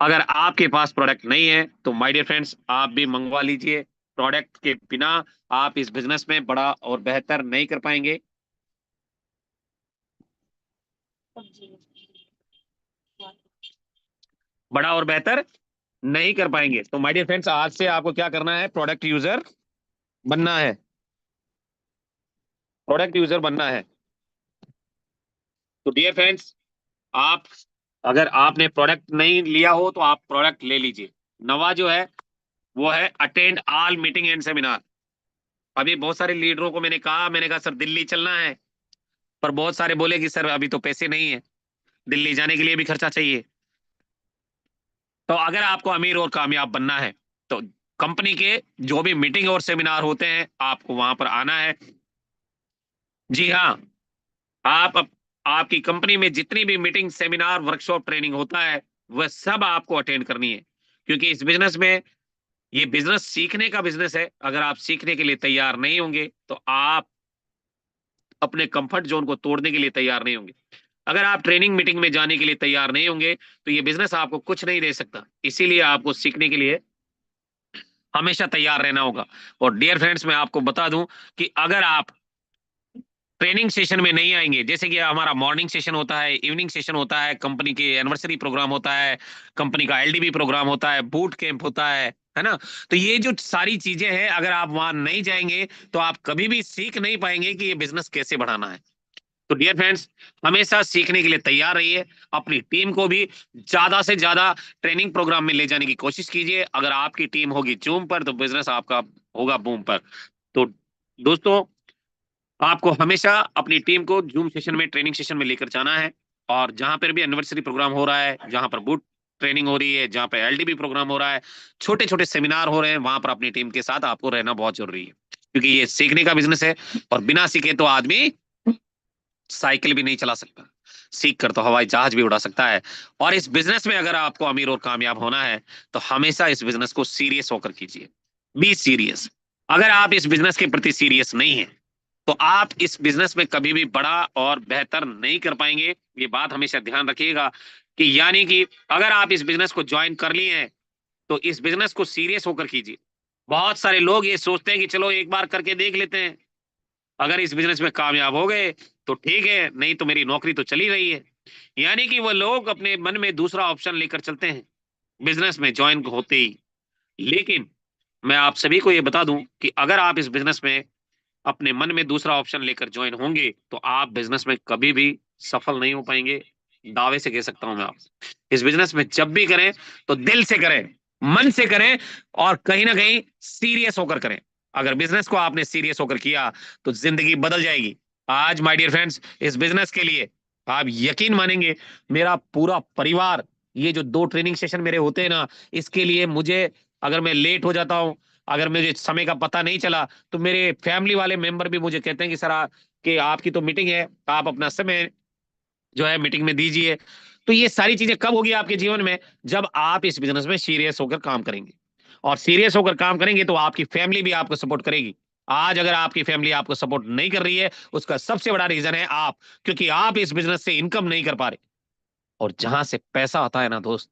अगर आपके पास प्रोडक्ट नहीं है तो माय डियर फ्रेंड्स आप भी मंगवा लीजिए। प्रोडक्ट के बिना आप इस बिजनेस में बड़ा और बेहतर नहीं कर पाएंगे। बड़ा और बेहतर नहीं कर पाएंगे। तो माय डियर फ्रेंड्स, आज से आपको क्या करना है? प्रोडक्ट यूजर बनना है, प्रोडक्ट यूजर बनना है। तो डियर फ्रेंड्स, आप अगर आपने प्रोडक्ट नहीं लिया हो तो आप प्रोडक्ट ले लीजिए। नवा जो है वो है attend all meeting and seminar. अभी बहुत सारे लीडरों को मैंने कहा सर दिल्ली चलना है, पर बहुत सारे बोले कि सर अभी तो पैसे नहीं है, दिल्ली जाने के लिए भी खर्चा चाहिए। तो अगर आपको अमीर और कामयाब बनना है तो कंपनी के जो भी मीटिंग और सेमिनार होते हैं आपको वहां पर आना है। जी हाँ, आपकी कंपनी में जितनी भी मीटिंग सेमिनार वर्कशॉप ट्रेनिंग होता है वह सब आपको अटेंड करनी है, क्योंकि इस बिजनेस में, ये बिजनेस सीखने का बिजनेस है। अगर आप सीखने के लिए तैयार नहीं होंगे तो आप अपने कंफर्ट जोन को तोड़ने के लिए तैयार नहीं होंगे। अगर आप ट्रेनिंग मीटिंग में जाने के लिए तैयार नहीं होंगे तो ये बिजनेस आपको कुछ नहीं दे सकता। इसीलिए आपको सीखने के लिए हमेशा तैयार रहना होगा। और डियर फ्रेंड्स, मैं आपको बता दूं कि अगर आप ट्रेनिंग सेशन में नहीं आएंगे, जैसे कि हमारा मॉर्निंग सेशन होता है, इवनिंग सेशन होता है, कंपनी के एनिवर्सरी प्रोग्राम होता है, कंपनी का एलडीबी प्रोग्राम होता है, बूट कैंप होता है ना? तो ये जो सारी चीजें हैं, अगर आप वहां नहीं जाएंगे तो आप कभी भी सीख नहीं पाएंगे कि ये बिजनेस कैसे बढ़ाना है। तो डियर फ्रेंड्स, हमेशा सीखने के लिए तैयार रहिए। अपनी टीम को भी ज्यादा से ज्यादा ट्रेनिंग प्रोग्राम में ले जाने की कोशिश कीजिए। अगर आपकी टीम होगी जूम पर तो बिजनेस आपका होगा बूम पर। तो दोस्तों, आपको हमेशा अपनी टीम को जूम सेशन में, ट्रेनिंग सेशन में लेकर जाना है। और जहां पर भी एनिवर्सरी प्रोग्राम हो रहा है, जहां पर बूट ट्रेनिंग हो रही है, जहां पर एलडीबी प्रोग्राम हो रहा है, छोटे छोटे सेमिनार हो रहे हैं, वहां पर अपनी टीम के साथ आपको रहना बहुत जरूरी है, क्योंकि ये सीखने का बिजनेस है। और बिना सीखे तो आदमी साइकिल भी नहीं चला सकता, सीख कर तो हवाई जहाज भी उड़ा सकता है। और इस बिजनेस में अगर आपको अमीर और कामयाब होना है तो हमेशा इस बिजनेस को सीरियस होकर कीजिए। Be serious. अगर आप इस बिजनेस के प्रति सीरियस नहीं है तो आप इस बिजनेस में कभी भी बड़ा और बेहतर नहीं कर पाएंगे। ये बात हमेशा ध्यान रखिएगा कि यानी कि अगर आप इस बिजनेस को ज्वाइन कर लिए हैं तो इस बिजनेस को सीरियस होकर कीजिए। बहुत सारे लोग ये सोचते हैं कि चलो एक बार करके देख लेते हैं, अगर इस बिजनेस में कामयाब हो गए तो ठीक है, नहीं तो मेरी नौकरी तो चली रही है। यानी कि वो लोग अपने मन में दूसरा ऑप्शन लेकर चलते हैं बिजनेस में ज्वाइन होते ही। लेकिन मैं आप सभी को ये बता दूं कि अगर आप इस बिजनेस में अपने मन में दूसरा ऑप्शन लेकर ज्वाइन होंगे तो आप बिजनेस में कभी भी सफल नहीं हो पाएंगे। दावे से कह सकता हूं मैं। आप इस बिजनेस में जब भी करें तो दिल से करें, मन से करें, और कहीं ना कहीं सीरियस होकर करें। अगर बिजनेस को आपने सीरियस होकर किया तो जिंदगी बदल जाएगी। आज माय डियर फ्रेंड्स, इस बिजनेस के लिए आप यकीन मानेंगे, मेरा पूरा परिवार, ये जो 2 ट्रेनिंग सेशन मेरे होते हैं ना, इसके लिए मुझे, अगर मैं लेट हो जाता हूं, अगर मुझे समय का पता नहीं चला, तो मेरे फैमिली वाले मेंबर भी मुझे कहते हैं कि सर कि आपकी तो मीटिंग है, आप अपना समय जो है मीटिंग में दीजिए। तो ये सारी चीजें कब होगी आपके जीवन में? जब आप इस बिजनेस में सीरियस होकर काम करेंगे। और सीरियस होकर काम करेंगे तो आपकी फैमिली भी आपको सपोर्ट करेगी। आज अगर आपकी फैमिली आपको सपोर्ट नहीं कर रही है, उसका सबसे बड़ा रीजन है आप, क्योंकि आप इस बिजनेस से इनकम नहीं कर पा रहे। और जहां से पैसा आता है ना दोस्त,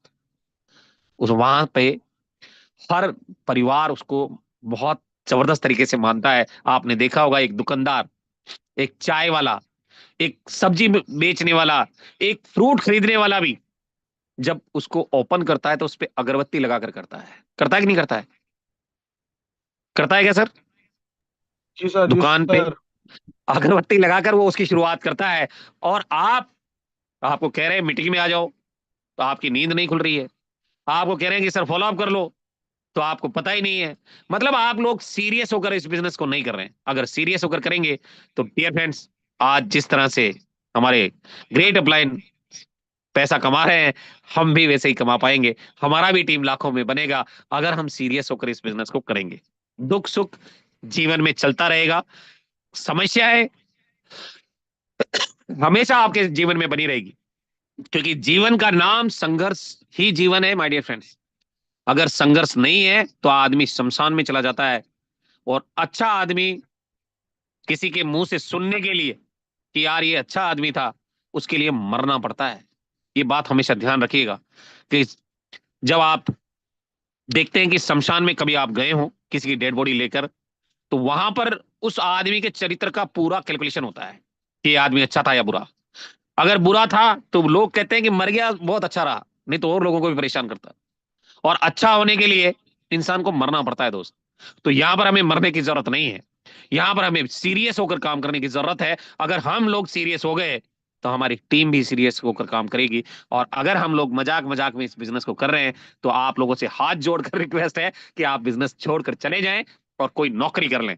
उस वहां पे हर परिवार उसको बहुत जबरदस्त तरीके से मानता है। आपने देखा होगा एक दुकानदार, एक चाय वाला, एक सब्जी बेचने वाला, एक फ्रूट खरीदने वाला भी जब उसको ओपन करता है तो उस पे अगरबत्ती लगाकर करता है कि नहीं करता है? करता है क्या सर? जी दुकान पे सर। अगरबत्ती लगाकर वो उसकी शुरुआत करता है। और आपको कह रहे हैं मीटिंग में आ जाओ, तो आपकी नींद नहीं खुल रही है। आपको कह रहे हैं कि सर फॉलो अप कर लो, तो आपको पता ही नहीं है। मतलब आप लोग सीरियस होकर इस बिजनेस को नहीं कर रहे हैं। अगर सीरियस होकर करेंगे तो डियर फ्रेंड्स, आज जिस तरह से हमारे ग्रेट अपलाइन पैसा कमा रहे हैं, हम भी वैसे ही कमा पाएंगे। हमारा भी टीम लाखों में बनेगा अगर हम सीरियस होकर इस बिजनेस को करेंगे। दुख सुख जीवन में चलता रहेगा, समस्याएं हमेशा आपके जीवन में बनी रहेगी, क्योंकि जीवन का नाम संघर्ष ही जीवन है माय डियर फ्रेंड्स। अगर संघर्ष नहीं है तो आदमी शमशान में चला जाता है। और अच्छा आदमी किसी के मुंह से सुनने के लिए कि यार ये अच्छा आदमी था, उसके लिए मरना पड़ता है। ये बात हमेशा ध्यान रखिएगा कि जब आप देखते हैं कि शमशान में कभी आप गए हो किसी की डेड बॉडी लेकर, तो वहां पर उस आदमी के चरित्र का पूरा कैलकुलेशन होता है कि ये आदमी अच्छा था या बुरा। अगर बुरा था तो लोग कहते हैं कि मर गया बहुत अच्छा रहा, नहीं तो और लोगों को भी परेशान करता। और अच्छा होने के लिए इंसान को मरना पड़ता है दोस्त। तो यहां पर हमें मरने की जरूरत नहीं है, यहां पर हमें सीरियस होकर काम करने की जरूरत है। अगर हम लोग सीरियस हो गए तो हमारी टीम भी सीरियस होकर काम करेगी। और अगर हम लोग मजाक मजाक में इस बिजनेस को कर रहे हैं तो आप लोगों से हाथ जोड़कर रिक्वेस्ट है कि आप बिजनेस छोड़कर चले जाएं और कोई नौकरी कर लें।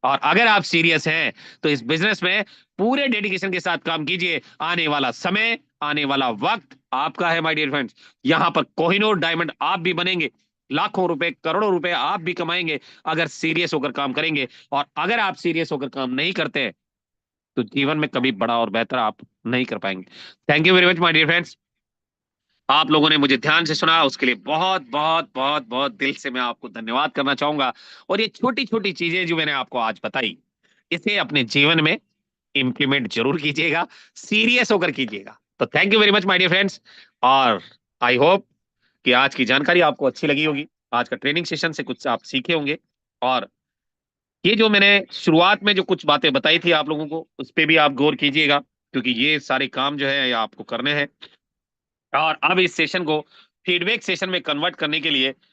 और अगर आप सीरियस हैं तो इस बिजनेस में पूरे डेडिकेशन के साथ काम कीजिए। आने वाला समय, आने वाला वक्त आपका है माय डियर फ्रेंड्स। यहां पर कोहिनूर डायमंड आप भी बनेंगे, लाखों रुपए करोड़ों रुपए आप भी कमाएंगे अगर सीरियस होकर काम करेंगे। और अगर आप सीरियस होकर काम नहीं करते तो जीवन में कभी बड़ा और बेहतर आप नहीं कर पाएंगे। Thank you very much my dear friends. आप लोगों ने मुझे ध्यान से सुना, उसके लिए बहुत बहुत बहुत बहुत दिल से मैं आपको धन्यवाद करना चाहूंगा। और ये छोटी छोटी चीजें जो मैंने आपको आज बताई, इसे अपने जीवन में इंप्लीमेंट जरूर कीजिएगा, सीरियस होकर कीजिएगा। तो thank you very much my dear friends. और आई होप कि आज की जानकारी आपको अच्छी लगी होगी, आज का ट्रेनिंग सेशन से कुछ आप सीखे होंगे। और ये जो मैंने शुरुआत में जो कुछ बातें बताई थी आप लोगों को, उस पर भी आप गौर कीजिएगा, क्योंकि ये सारे काम जो है ये आपको करने हैं। और अब इस सेशन को फीडबैक सेशन में कन्वर्ट करने के लिए